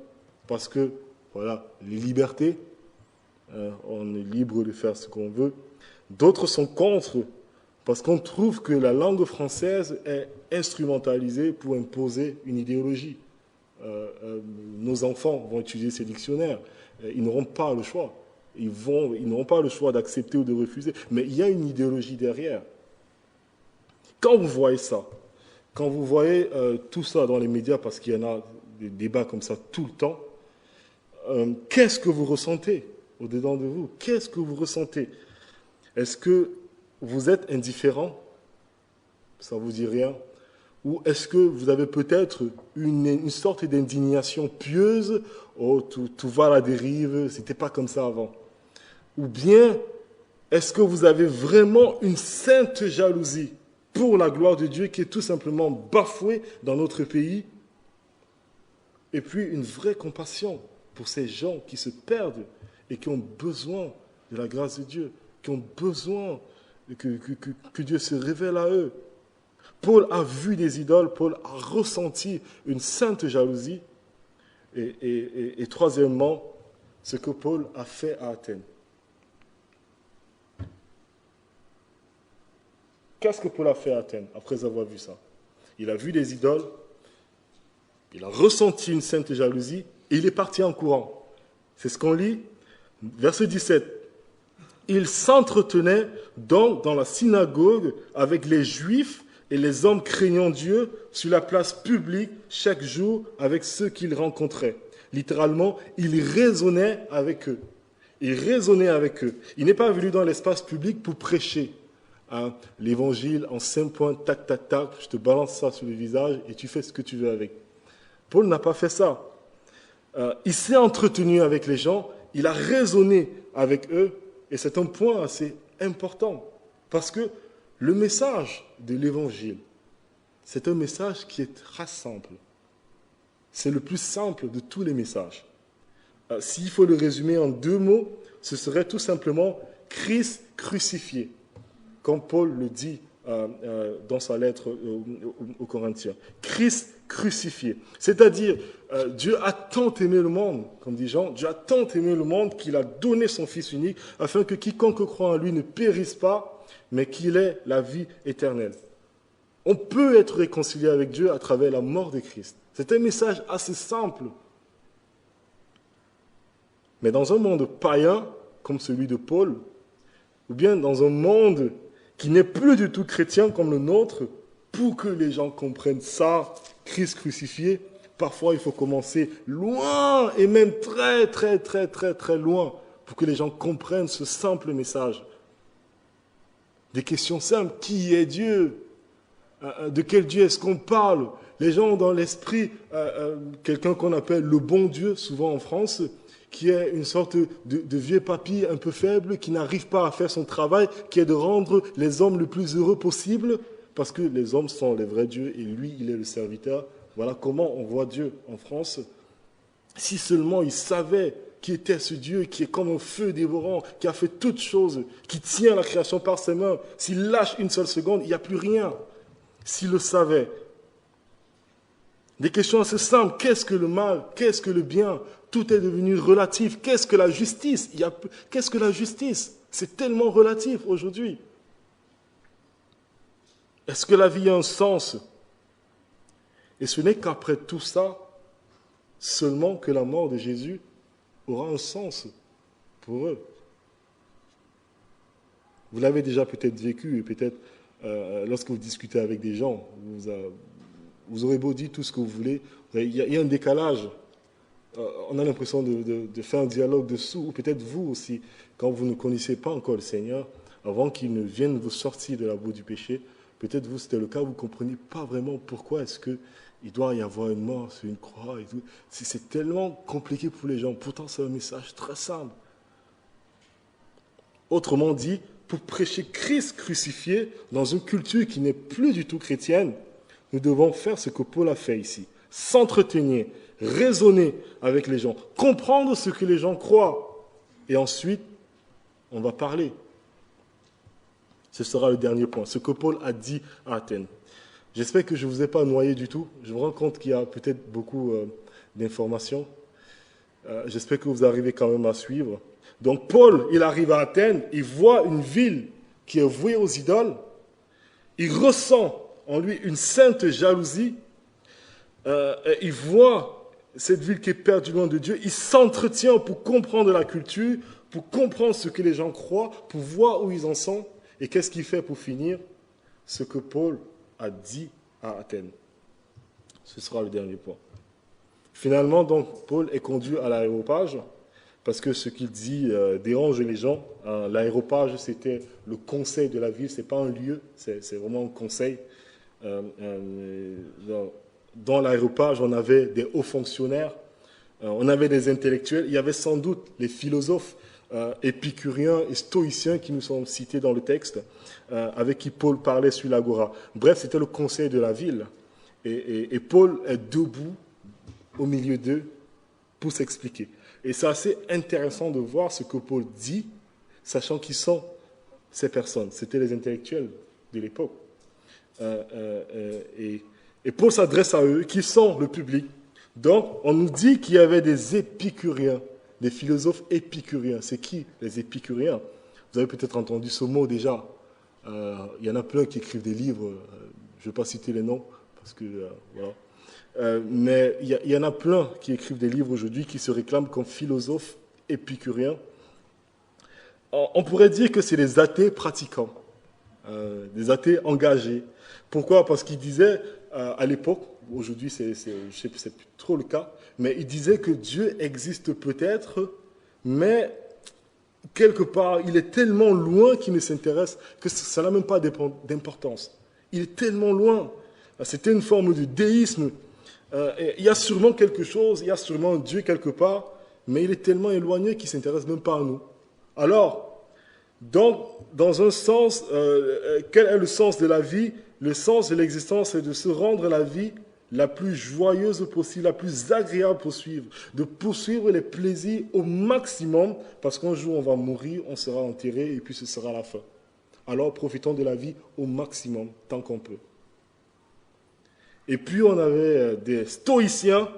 parce que, voilà, les libertés, on est libre de faire ce qu'on veut. D'autres sont contre, parce qu'on trouve que la langue française est instrumentalisée pour imposer une idéologie. Nos enfants vont utiliser ces dictionnaires. Ils n'auront pas le choix. Ils n'auront pas le choix d'accepter ou de refuser. Mais il y a une idéologie derrière. Quand vous voyez ça, quand vous voyez tout ça dans les médias, parce qu'il y en a des débats comme ça tout le temps, qu'est-ce que vous ressentez au-dedans de vous? Qu'est-ce que vous ressentez? Est-ce que vous êtes indifférent? Ça ne vous dit rien? Ou est-ce que vous avez peut-être une sorte d'indignation pieuse? Oh, tout va à la dérive, c'était pas comme ça avant. Ou bien, est-ce que vous avez vraiment une sainte jalousie pour la gloire de Dieu qui est tout simplement bafouée dans notre pays? Et puis une vraie compassion pour ces gens qui se perdent et qui ont besoin de la grâce de Dieu, qui ont besoin que Dieu se révèle à eux. Paul a vu des idoles, Paul a ressenti une sainte jalousie. Et troisièmement, ce que Paul a fait à Athènes. Qu'est-ce que Paul a fait à Athènes après avoir vu ça? Il a vu des idoles, il a ressenti une sainte jalousie et il est parti en courant. C'est ce qu'on lit, verset 17. Il s'entretenait donc dans la synagogue avec les Juifs et les hommes craignant Dieu sur la place publique chaque jour avec ceux qu'il rencontrait. Littéralement, il raisonnait avec eux. Il raisonnait avec eux. Il n'est pas venu dans l'espace public pour prêcher l'évangile en 5 points, tac, tac, tac, je te balance ça sur le visage et tu fais ce que tu veux avec. Paul n'a pas fait ça. Il s'est entretenu avec les gens, il a raisonné avec eux, et c'est un point assez important, parce que le message de l'évangile, c'est un message qui est très simple. C'est le plus simple de tous les messages. S'il faut le résumer en 2 mots, ce serait tout simplement Christ crucifié, comme Paul le dit dans sa lettre aux Corinthiens. Christ crucifié. C'est-à-dire, Dieu a tant aimé le monde, comme dit Jean, Dieu a tant aimé le monde qu'il a donné son Fils unique, afin que quiconque croit en lui ne périsse pas, mais qu'il ait la vie éternelle. On peut être réconcilié avec Dieu à travers la mort de Christ. C'est un message assez simple. Mais dans un monde païen, comme celui de Paul, ou bien dans un monde qui n'est plus du tout chrétien comme le nôtre, pour que les gens comprennent ça, Christ crucifié, parfois il faut commencer loin, et même très, très, très, très, très loin, pour que les gens comprennent ce simple message. Des questions simples. Qui est Dieu ? De quel Dieu est-ce qu'on parle ? Les gens ont dans l'esprit quelqu'un qu'on appelle le bon Dieu, souvent en France, qui est une sorte de vieux papy un peu faible, qui n'arrive pas à faire son travail, qui est de rendre les hommes le plus heureux possible, parce que les hommes sont les vrais dieux et lui, il est le serviteur. Voilà comment on voit Dieu en France. Si seulement ils savaient qui était ce Dieu qui est comme un feu dévorant, qui a fait toutes choses, qui tient la création par ses mains, s'il lâche une seule seconde, il n'y a plus rien. S'ils le savaient. Des questions assez simples. Qu'est-ce que le mal ? Qu'est-ce que le bien ? Tout est devenu relatif. Qu'est-ce que la justice ? Qu'est-ce que la justice ? C'est tellement relatif aujourd'hui. Est-ce que la vie a un sens ? Et ce n'est qu'après tout ça, seulement que la mort de Jésus aura un sens pour eux. Vous l'avez déjà peut-être vécu, et peut-être lorsque vous discutez avec des gens, vous aurez beau dire tout ce que vous voulez, il y a un décalage. On a l'impression de faire un dialogue dessous, ou peut-être vous aussi, quand vous ne connaissez pas encore le Seigneur, avant qu'il ne vienne vous sortir de la boue du péché, peut-être vous, c'était le cas, vous ne comprenez pas vraiment pourquoi est-ce qu'il doit y avoir une mort sur une croix et tout. C'est tellement compliqué pour les gens. Pourtant, c'est un message très simple. Autrement dit, pour prêcher Christ crucifié dans une culture qui n'est plus du tout chrétienne, nous devons faire ce que Paul a fait ici. S'entretenir, raisonner avec les gens, comprendre ce que les gens croient. Et ensuite, on va parler. Ce sera le dernier point, ce que Paul a dit à Athènes. J'espère que je ne vous ai pas noyé du tout. Je me rends compte qu'il y a peut-être beaucoup d'informations. J'espère que vous arrivez quand même à suivre. Donc Paul, il arrive à Athènes, il voit une ville qui est vouée aux idoles. Il ressent en lui une sainte jalousie. Il voit cette ville qui est perdue loin de Dieu. Il s'entretient pour comprendre la culture, pour comprendre ce que les gens croient, pour voir où ils en sont. Et qu'est-ce qu'il fait pour finir ? Ce que Paul a dit à Athènes. Ce sera le dernier point. Finalement, donc, Paul est conduit à l'aéropage parce que ce qu'il dit dérange les gens. L'aéropage, c'était le conseil de la ville, ce n'est pas un lieu, c'est vraiment un conseil. Dans l'aéropage, on avait des hauts fonctionnaires, on avait des intellectuels, il y avait sans doute les philosophes épicuriens et stoïciens qui nous sont cités dans le texte, avec qui Paul parlait sur l'agora. Bref, c'était le conseil de la ville. Et Paul est debout au milieu d'eux pour s'expliquer. Et c'est assez intéressant de voir ce que Paul dit, sachant qui sont ces personnes. C'était les intellectuels de l'époque. Et Paul s'adresse à eux, qui sont le public. Donc, on nous dit qu'il y avait des épicuriens, des philosophes épicuriens. C'est qui, les épicuriens ? Vous avez peut-être entendu ce mot déjà. Il y en a plein qui écrivent des livres. Je ne vais pas citer les noms, parce que voilà. Mais il y en a plein qui écrivent des livres aujourd'hui qui se réclament comme philosophes épicuriens. On pourrait dire que c'est des athées pratiquants, des athées engagés. Pourquoi ? Parce qu'ils disaient à l'époque, aujourd'hui c'est plus trop le cas, mais ils disaient que Dieu existe peut-être, mais quelque part, il est tellement loin qu'il ne s'intéresse que ça n'a même pas d'importance. Il est tellement loin. C'était une forme de déisme. Il y a sûrement quelque chose, il y a sûrement Dieu quelque part, mais il est tellement éloigné qu'il ne s'intéresse même pas à nous. Alors, dans un sens, quel est le sens de la vie? Le sens de l'existence, c'est de se rendre la vie la plus joyeuse possible, la plus agréable possible, de poursuivre les plaisirs au maximum, parce qu'un jour on va mourir, on sera enterré et puis ce sera la fin. Alors profitons de la vie au maximum, tant qu'on peut. Et puis on avait des stoïciens,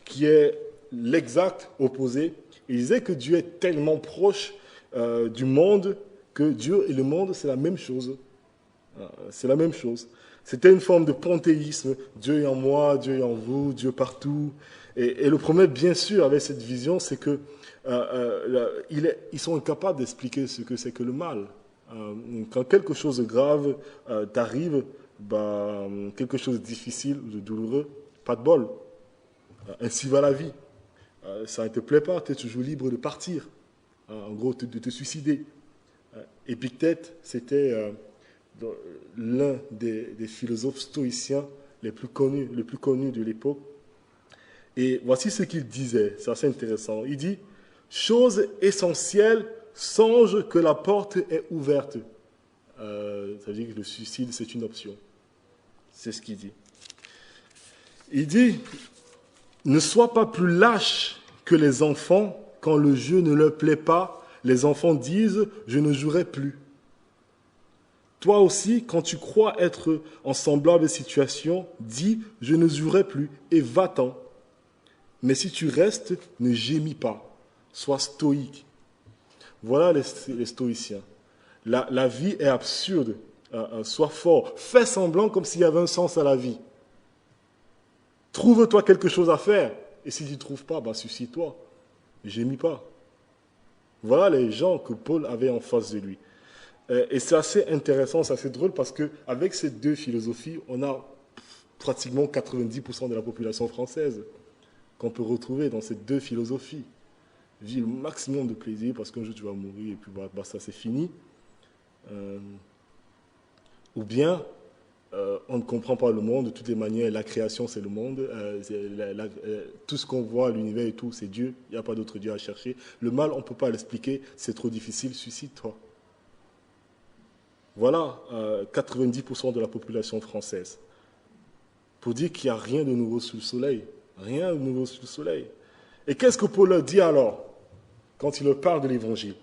qui est l'exact opposé. Ils disaient que Dieu est tellement proche du monde que Dieu et le monde, c'est la même chose. C'est la même chose. C'était une forme de panthéisme. Dieu est en moi, Dieu est en vous, Dieu partout. Et le problème, bien sûr, avec cette vision, c'est que ils sont incapables d'expliquer ce que c'est que le mal. Quand quelque chose de grave t'arrive, quelque chose de difficile ou de douloureux, pas de bol. Ainsi va la vie. Ça ne te plaît pas, tu es toujours libre de partir. En gros, de te suicider. Épictète, c'était l'un des philosophes stoïciens les plus connus de l'époque. Et voici ce qu'il disait, c'est assez intéressant. Il dit, « Chose essentielle, songe que la porte est ouverte. » Ça veut dire que le suicide, c'est une option. C'est ce qu'il dit. Il dit, « Ne sois pas plus lâche que les enfants quand le jeu ne leur plaît pas. Les enfants disent, je ne jouerai plus. Toi aussi, quand tu crois être en semblable situation, dis, je ne jouerai plus et va-t'en. Mais si tu restes, ne gémis pas. Sois stoïque. » Voilà les stoïciens. La vie est absurde. Sois fort. Fais semblant comme s'il y avait un sens à la vie. Trouve-toi quelque chose à faire. Et si tu ne trouves pas, suicide-toi. Ne gémis pas. Voilà les gens que Paul avait en face de lui. Et c'est assez intéressant, c'est assez drôle parce qu'avec ces deux philosophies, on a pratiquement 90% de la population française qu'on peut retrouver dans ces deux philosophies. Vis le maximum de plaisir parce qu'un jour tu vas mourir et puis ça c'est fini. Ou bien on ne comprend pas le monde, de toutes les manières, la création c'est le monde, tout ce qu'on voit, l'univers et tout, c'est Dieu, il n'y a pas d'autre Dieu à chercher. Le mal, on ne peut pas l'expliquer, c'est trop difficile, suicide-toi. Voilà 90% de la population française. Pour dire qu'il n'y a rien de nouveau sous le soleil. Rien de nouveau sous le soleil. Et qu'est-ce que Paul leur dit alors, quand il leur parle de l'évangile?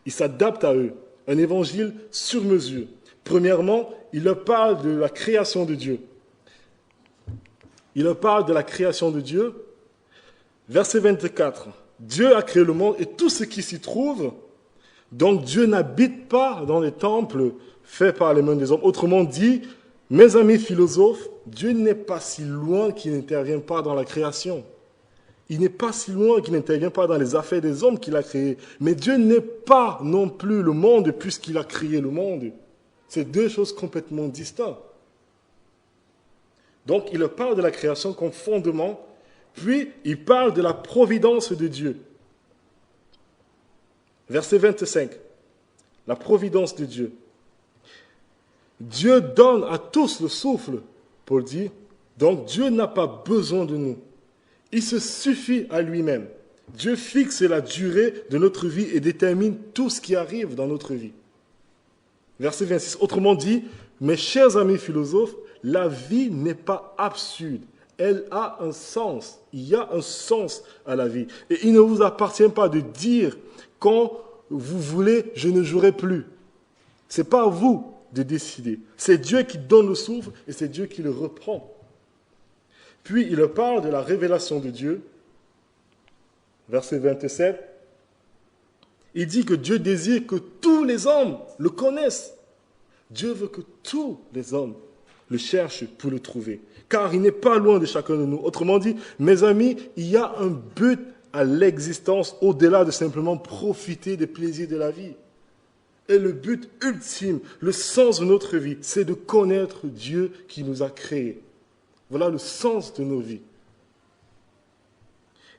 Il s'adapte à eux. Un évangile sur mesure. Premièrement, il leur parle de la création de Dieu. Il leur parle de la création de Dieu. Verset 24. Dieu a créé le monde et tout ce qui s'y trouve. Donc Dieu n'habite pas dans les temples faits par les mains des hommes. Autrement dit, mes amis philosophes, Dieu n'est pas si loin qu'il n'intervient pas dans la création. Il n'est pas si loin qu'il n'intervient pas dans les affaires des hommes qu'il a créés. Mais Dieu n'est pas non plus le monde puisqu'il a créé le monde. C'est deux choses complètement distinctes. Donc il parle de la création comme fondement, puis il parle de la providence de Dieu. Verset 25, la providence de Dieu. Dieu donne à tous le souffle, Paul dit, donc Dieu n'a pas besoin de nous. Il se suffit à lui-même. Dieu fixe la durée de notre vie et détermine tout ce qui arrive dans notre vie. Verset 26, autrement dit, mes chers amis philosophes, la vie n'est pas absurde. Elle a un sens. Il y a un sens à la vie. Et il ne vous appartient pas de dire quand vous voulez, je ne jouerai plus. Ce n'est pas à vous de décider. C'est Dieu qui donne le souffle et c'est Dieu qui le reprend. Puis il parle de la révélation de Dieu. Verset 27. Il dit que Dieu désire que tous les hommes le connaissent. Dieu veut que tous les hommes le cherchent pour le trouver. Car il n'est pas loin de chacun de nous. Autrement dit, mes amis, il y a un but à l'existence au-delà de simplement profiter des plaisirs de la vie. Et le but ultime, le sens de notre vie, c'est de connaître Dieu qui nous a créés. Voilà le sens de nos vies.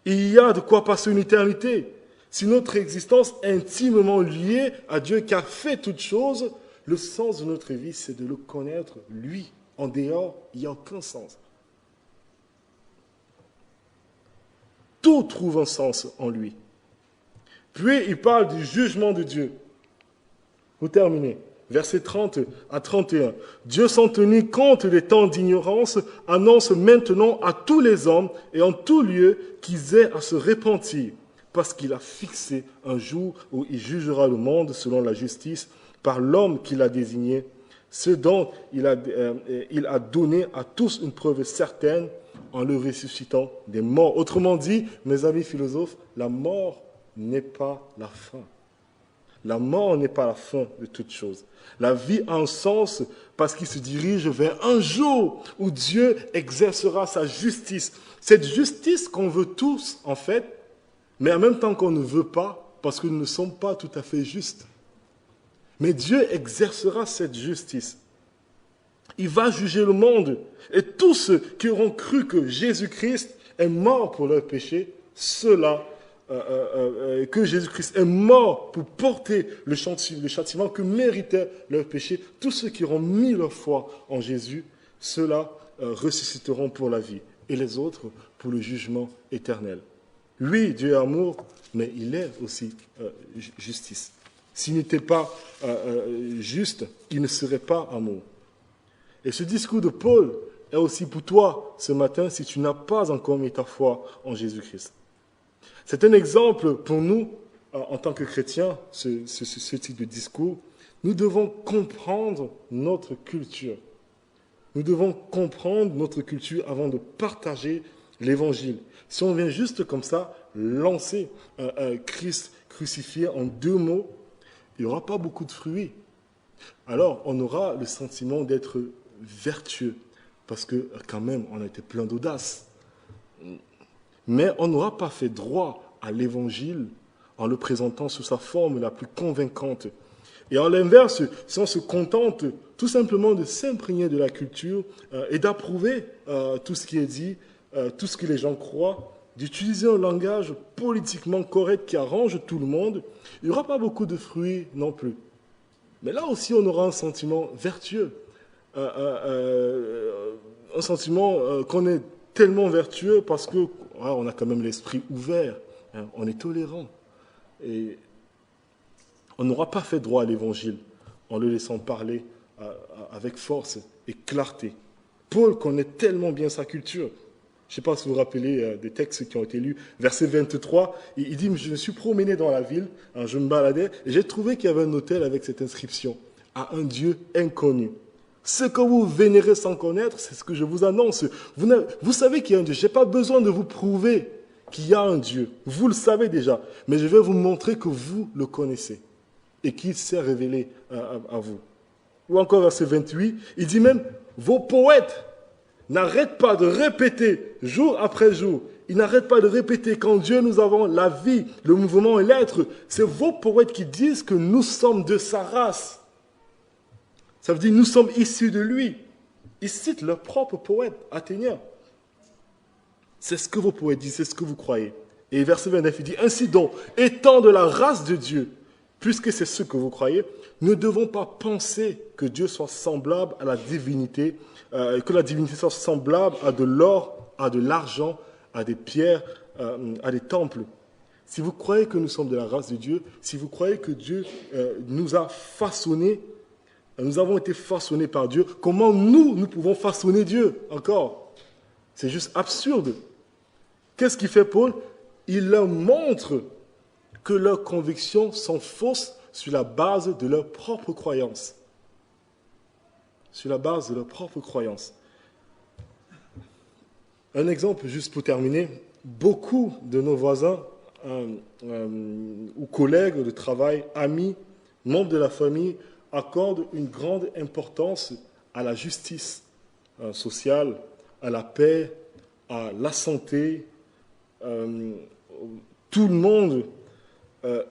Il y a de quoi passer une éternité. si notre existence est intimement liée à Dieu qui a fait toutes choses, le sens de notre vie, c'est de le connaître, lui. En dehors, il n'y a aucun sens. Tout trouve un sens en lui. Puis, il parle du jugement de Dieu. Vous terminez. Versets 30 à 31. Dieu, sans tenir compte des temps d'ignorance, annonce maintenant à tous les hommes et en tout lieu qu'ils aient à se repentir, parce qu'il a fixé un jour où il jugera le monde selon la justice par l'homme qu'il a désigné, ce dont il a donné à tous une preuve certaine en le ressuscitant des morts. Autrement dit, mes amis philosophes, la mort n'est pas la fin. La mort n'est pas la fin de toute chose. La vie a un sens parce qu'il se dirige vers un jour où Dieu exercera sa justice. Cette justice qu'on veut tous, en fait, mais en même temps qu'on ne veut pas, parce que nous ne sommes pas tout à fait justes. Mais Dieu exercera cette justice. Il va juger le monde. Et tous ceux qui auront cru que Jésus-Christ est mort pour leurs péchés, ceux-là, que Jésus-Christ est mort pour porter le châtiment que méritaient leurs péchés, tous ceux qui auront mis leur foi en Jésus, ceux-là ressusciteront pour la vie. Et les autres pour le jugement éternel. Lui, Dieu est amour, mais il est aussi justice. S'il n'était pas juste, il ne serait pas amour. Et ce discours de Paul est aussi pour toi ce matin si tu n'as pas encore mis ta foi en Jésus-Christ. C'est un exemple pour nous, en tant que chrétiens, ce type de discours. Nous devons comprendre notre culture. Nous devons comprendre notre culture avant de partager l'Évangile. Si on vient juste comme ça lancer Christ crucifié en 2 mots, il n'y aura pas beaucoup de fruits. Alors, on aura le sentiment d'être vertueux, parce que quand même, on a été plein d'audace. Mais on n'aura pas fait droit à l'Évangile en le présentant sous sa forme la plus convaincante. Et en l'inverse, si on se contente tout simplement de s'imprégner de la culture et d'approuver tout ce qui est dit, tout ce que les gens croient, d'utiliser un langage politiquement correct qui arrange tout le monde, il n'y aura pas beaucoup de fruits non plus. Mais là aussi, on aura un sentiment vertueux, un sentiment qu'on est tellement vertueux parce que on a quand même l'esprit ouvert, hein, on est tolérant. Et on n'aura pas fait droit à l'Évangile en le laissant parler avec force et clarté. Paul connaît tellement bien sa culture. Je ne sais pas si vous vous rappelez des textes qui ont été lus. Verset 23, il dit « Je me suis promené dans la ville, hein, je me baladais, et j'ai trouvé qu'il y avait un autel avec cette inscription « À un Dieu inconnu ». Ce que vous vénérez sans connaître, c'est ce que je vous annonce. Vous savez qu'il y a un Dieu. Je n'ai pas besoin de vous prouver qu'il y a un Dieu. Vous le savez déjà. Mais je vais vous montrer que vous le connaissez et qu'il s'est révélé à vous. Ou encore verset 28, il dit même « Vos poètes n'arrêtent pas de répéter jour après jour. Ils n'arrêtent pas de répéter qu'en Dieu nous avons la vie, le mouvement et l'être. C'est vos poètes qui disent que nous sommes de sa race. » Ça veut dire nous sommes issus de lui. Ils citent leur propre poète athénien. C'est ce que vos poètes disent, c'est ce que vous croyez. Et verset 29, il dit « Ainsi donc, étant de la race de Dieu, puisque c'est ce que vous croyez, ne devons pas penser que Dieu soit semblable à la divinité, que la divinité soit semblable à de l'or, à de l'argent, à des pierres, à des temples. Si vous croyez que nous sommes de la race de Dieu, si vous croyez que Dieu nous a façonnés, nous avons été façonnés par Dieu, comment nous pouvons façonner Dieu encore? C'est juste absurde. Qu'est-ce qu'il fait Paul? Il leur montre que leurs convictions sont fausses sur la base de leur propre croyance. Sur la base de leur propre croyance. Un exemple, juste pour terminer. Beaucoup de nos voisins ou collègues de travail, amis, membres de la famille, accordent une grande importance à la justice sociale, à la paix, à la santé. Tout le monde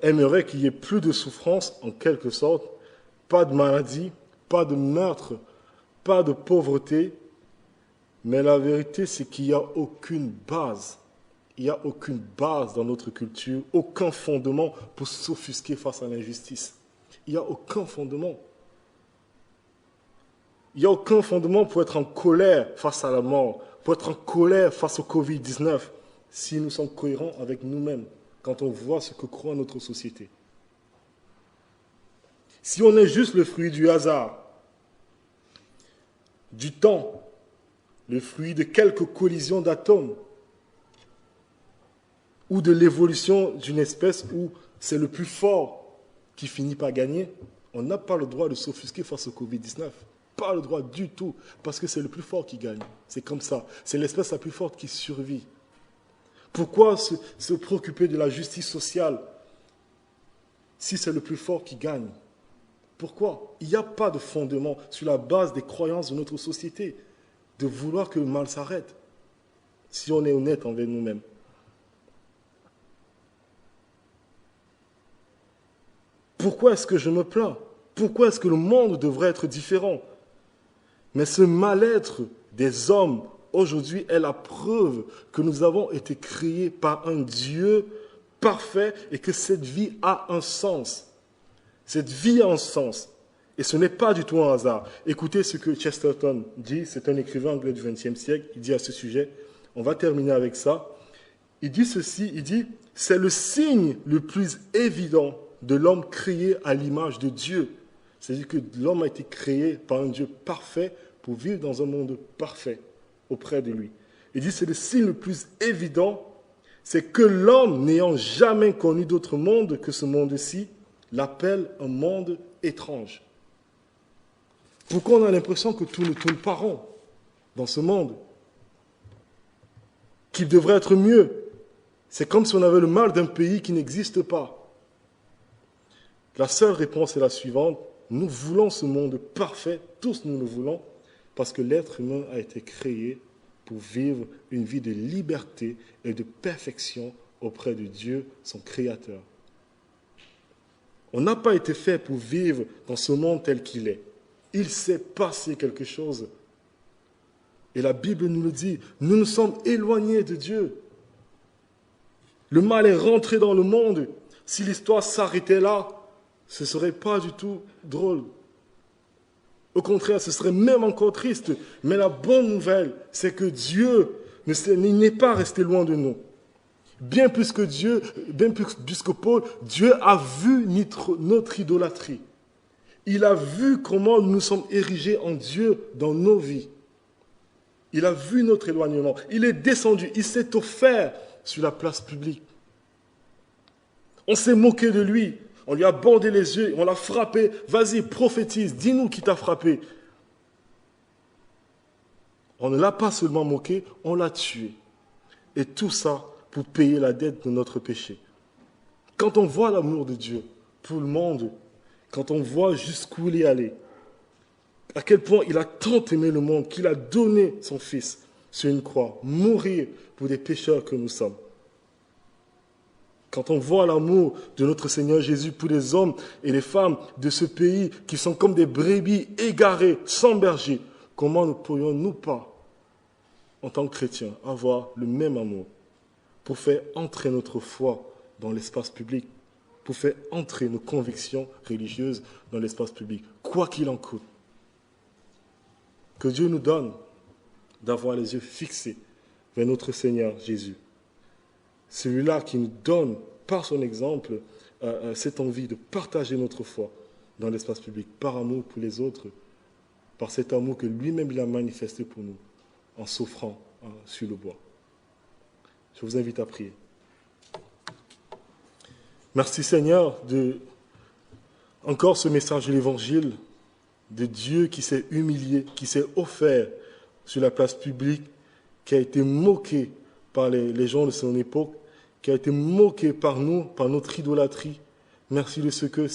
aimerait qu'il y ait plus de souffrance, en quelque sorte, pas de maladie, pas de meurtre, pas de pauvreté. Mais la vérité, c'est qu'il n'y a aucune base Il n'y a aucune base dans notre culture, aucun fondement pour s'offusquer face à l'injustice. Il n'y a aucun fondement. Il n'y a aucun fondement pour être en colère face à la mort, pour être en colère face au Covid-19, si nous sommes cohérents avec nous-mêmes, quand on voit ce que croit notre société. Si on est juste le fruit du hasard, du temps, le fruit de quelques collisions d'atomes, ou de l'évolution d'une espèce où c'est le plus fort qui finit par gagner, on n'a pas le droit de s'offusquer face au Covid-19. Pas le droit du tout, parce que c'est le plus fort qui gagne. C'est comme ça. C'est l'espèce la plus forte qui survit. Pourquoi se préoccuper de la justice sociale si c'est le plus fort qui gagne? Pourquoi? Il n'y a pas de fondement sur la base des croyances de notre société de vouloir que le mal s'arrête, si on est honnête envers nous-mêmes. Pourquoi est-ce que je me plains? Pourquoi est-ce que le monde devrait être différent? Mais ce mal-être des hommes aujourd'hui est la preuve que nous avons été créés par un Dieu parfait et que cette vie a un sens. Cette vie a un sens. Et ce n'est pas du tout un hasard. Écoutez ce que Chesterton dit, c'est un écrivain anglais du XXe siècle, il dit à ce sujet, on va terminer avec ça. Il dit ceci, il dit, c'est le signe le plus évident de l'homme créé à l'image de Dieu. C'est-à-dire que l'homme a été créé par un Dieu parfait pour vivre dans un monde parfait auprès de lui. Il dit, c'est le signe le plus évident, c'est que l'homme, n'ayant jamais connu d'autre monde que ce monde-ci, l'appelle un monde étrange. Pourquoi on a l'impression que tout ne tourne pas rond dans ce monde, qu'il devrait être mieux? C'est comme si on avait le mal d'un pays qui n'existe pas. La seule réponse est la suivante. Nous voulons ce monde parfait, tous nous le voulons, parce que l'être humain a été créé pour vivre une vie de liberté et de perfection auprès de Dieu, son Créateur. On n'a pas été fait pour vivre dans ce monde tel qu'il est. Il s'est passé quelque chose. Et la Bible nous le dit, nous nous sommes éloignés de Dieu. Le mal est rentré dans le monde. Si l'histoire s'arrêtait là, ce ne serait pas du tout drôle. Au contraire, ce serait même encore triste. Mais la bonne nouvelle, c'est que Dieu n'est pas resté loin de nous. Bien plus que Dieu, bien plus que Paul, Dieu a vu notre idolâtrie. Il a vu comment nous sommes érigés en Dieu dans nos vies. Il a vu notre éloignement. Il est descendu, il s'est offert sur la place publique. On s'est moqué de lui. On lui a bandé les yeux, on l'a frappé. Vas-y, prophétise, dis-nous qui t'a frappé. On ne l'a pas seulement moqué, on l'a tué. Et tout ça pour payer la dette de notre péché. Quand on voit l'amour de Dieu pour le monde, quand on voit jusqu'où il est allé, à quel point il a tant aimé le monde qu'il a donné son Fils sur une croix, mourir pour des pécheurs que nous sommes. Quand on voit l'amour de notre Seigneur Jésus pour les hommes et les femmes de ce pays qui sont comme des brebis égarées, sans berger, comment ne pourrions-nous pas, en tant que chrétiens, avoir le même amour pour faire entrer notre foi dans l'espace public, pour faire entrer nos convictions religieuses dans l'espace public, quoi qu'il en coûte. Que Dieu nous donne d'avoir les yeux fixés vers notre Seigneur Jésus. Celui-là qui nous donne, par son exemple, cette envie de partager notre foi dans l'espace public, par amour pour les autres, par cet amour que lui-même il a manifesté pour nous, en s'offrant sur le bois. Je vous invite à prier. Merci Seigneur de encore ce message de l'Évangile, de Dieu qui s'est humilié, qui s'est offert sur la place publique, qui a été moqué par les gens de son époque, qui a été moqué par nous, par notre idolâtrie. Merci de ce que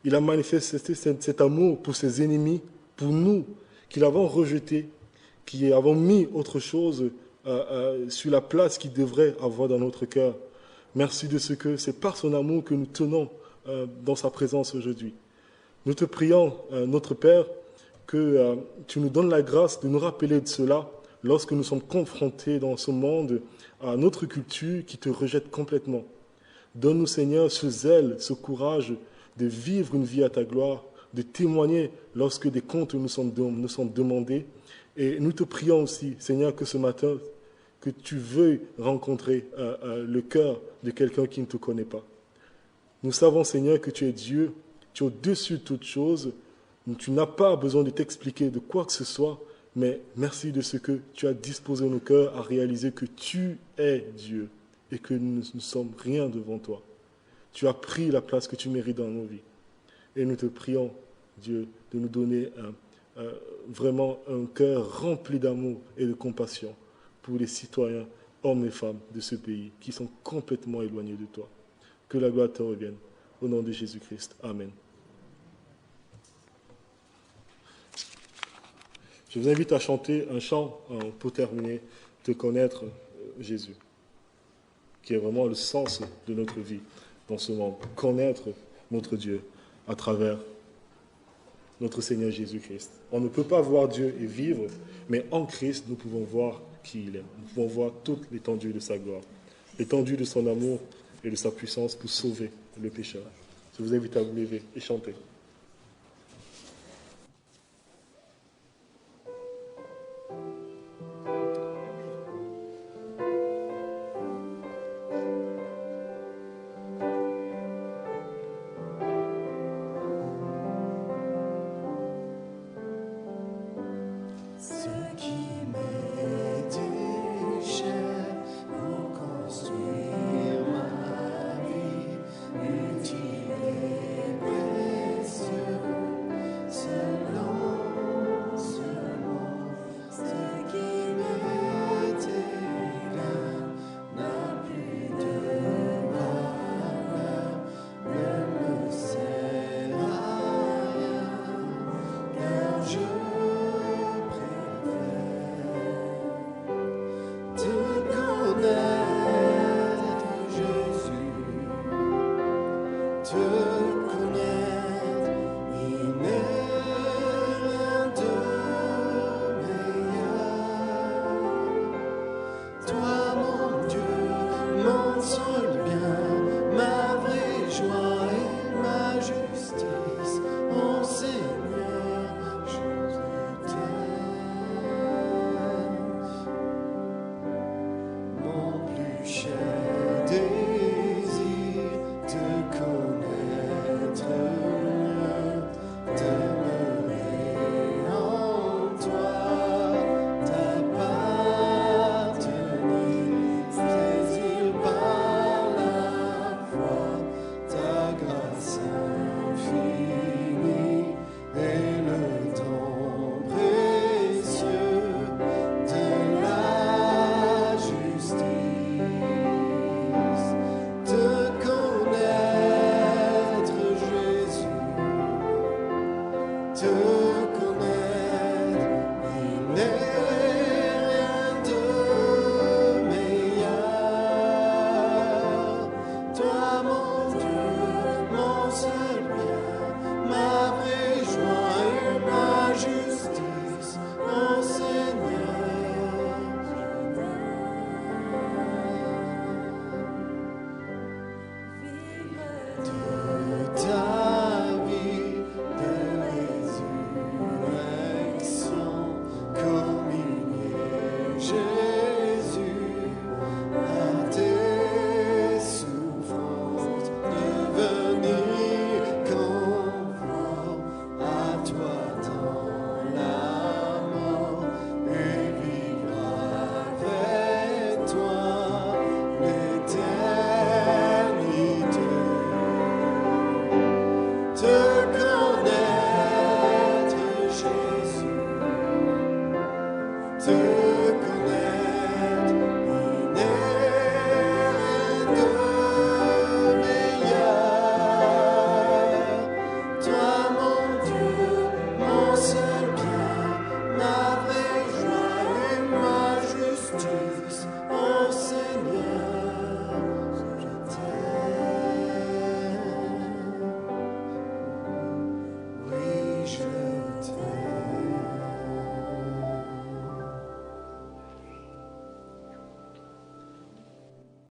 il a manifesté cet amour pour ses ennemis, pour nous, qui l'avons rejeté, qui avons mis autre chose sur la place qu'il devrait avoir dans notre cœur. Merci de ce que c'est par son amour que nous tenons dans sa présence aujourd'hui. Nous te prions, notre Père, que tu nous donnes la grâce de nous rappeler de cela lorsque nous sommes confrontés dans ce monde à notre culture qui te rejette complètement. Donne-nous, Seigneur, ce zèle, ce courage de vivre une vie à ta gloire, de témoigner lorsque des comptes nous sont demandés. Et nous te prions aussi, Seigneur, que ce matin, que tu veuilles rencontrer le cœur de quelqu'un qui ne te connaît pas. Nous savons, Seigneur, que tu es Dieu, tu es au-dessus de toutes choses. Tu n'as pas besoin de t'expliquer de quoi que ce soit, mais merci de ce que tu as disposé nos cœurs à réaliser que tu es Dieu et que nous ne sommes rien devant toi. Tu as pris la place que tu mérites dans nos vies. Et nous te prions, Dieu, de nous donner vraiment un cœur rempli d'amour et de compassion pour les citoyens, hommes et femmes de ce pays qui sont complètement éloignés de toi. Que la gloire te revienne. Au nom de Jésus-Christ. Amen. Je vous invite à chanter un chant pour terminer, Te connaître, Jésus, qui est vraiment le sens de notre vie dans ce monde. Connaître notre Dieu à travers notre Seigneur Jésus-Christ. On ne peut pas voir Dieu et vivre, mais en Christ, nous pouvons voir qui il est. Nous pouvons voir toute l'étendue de sa gloire, l'étendue de son amour et de sa puissance pour sauver le pécheur. Je vous invite à vous lever et chanter.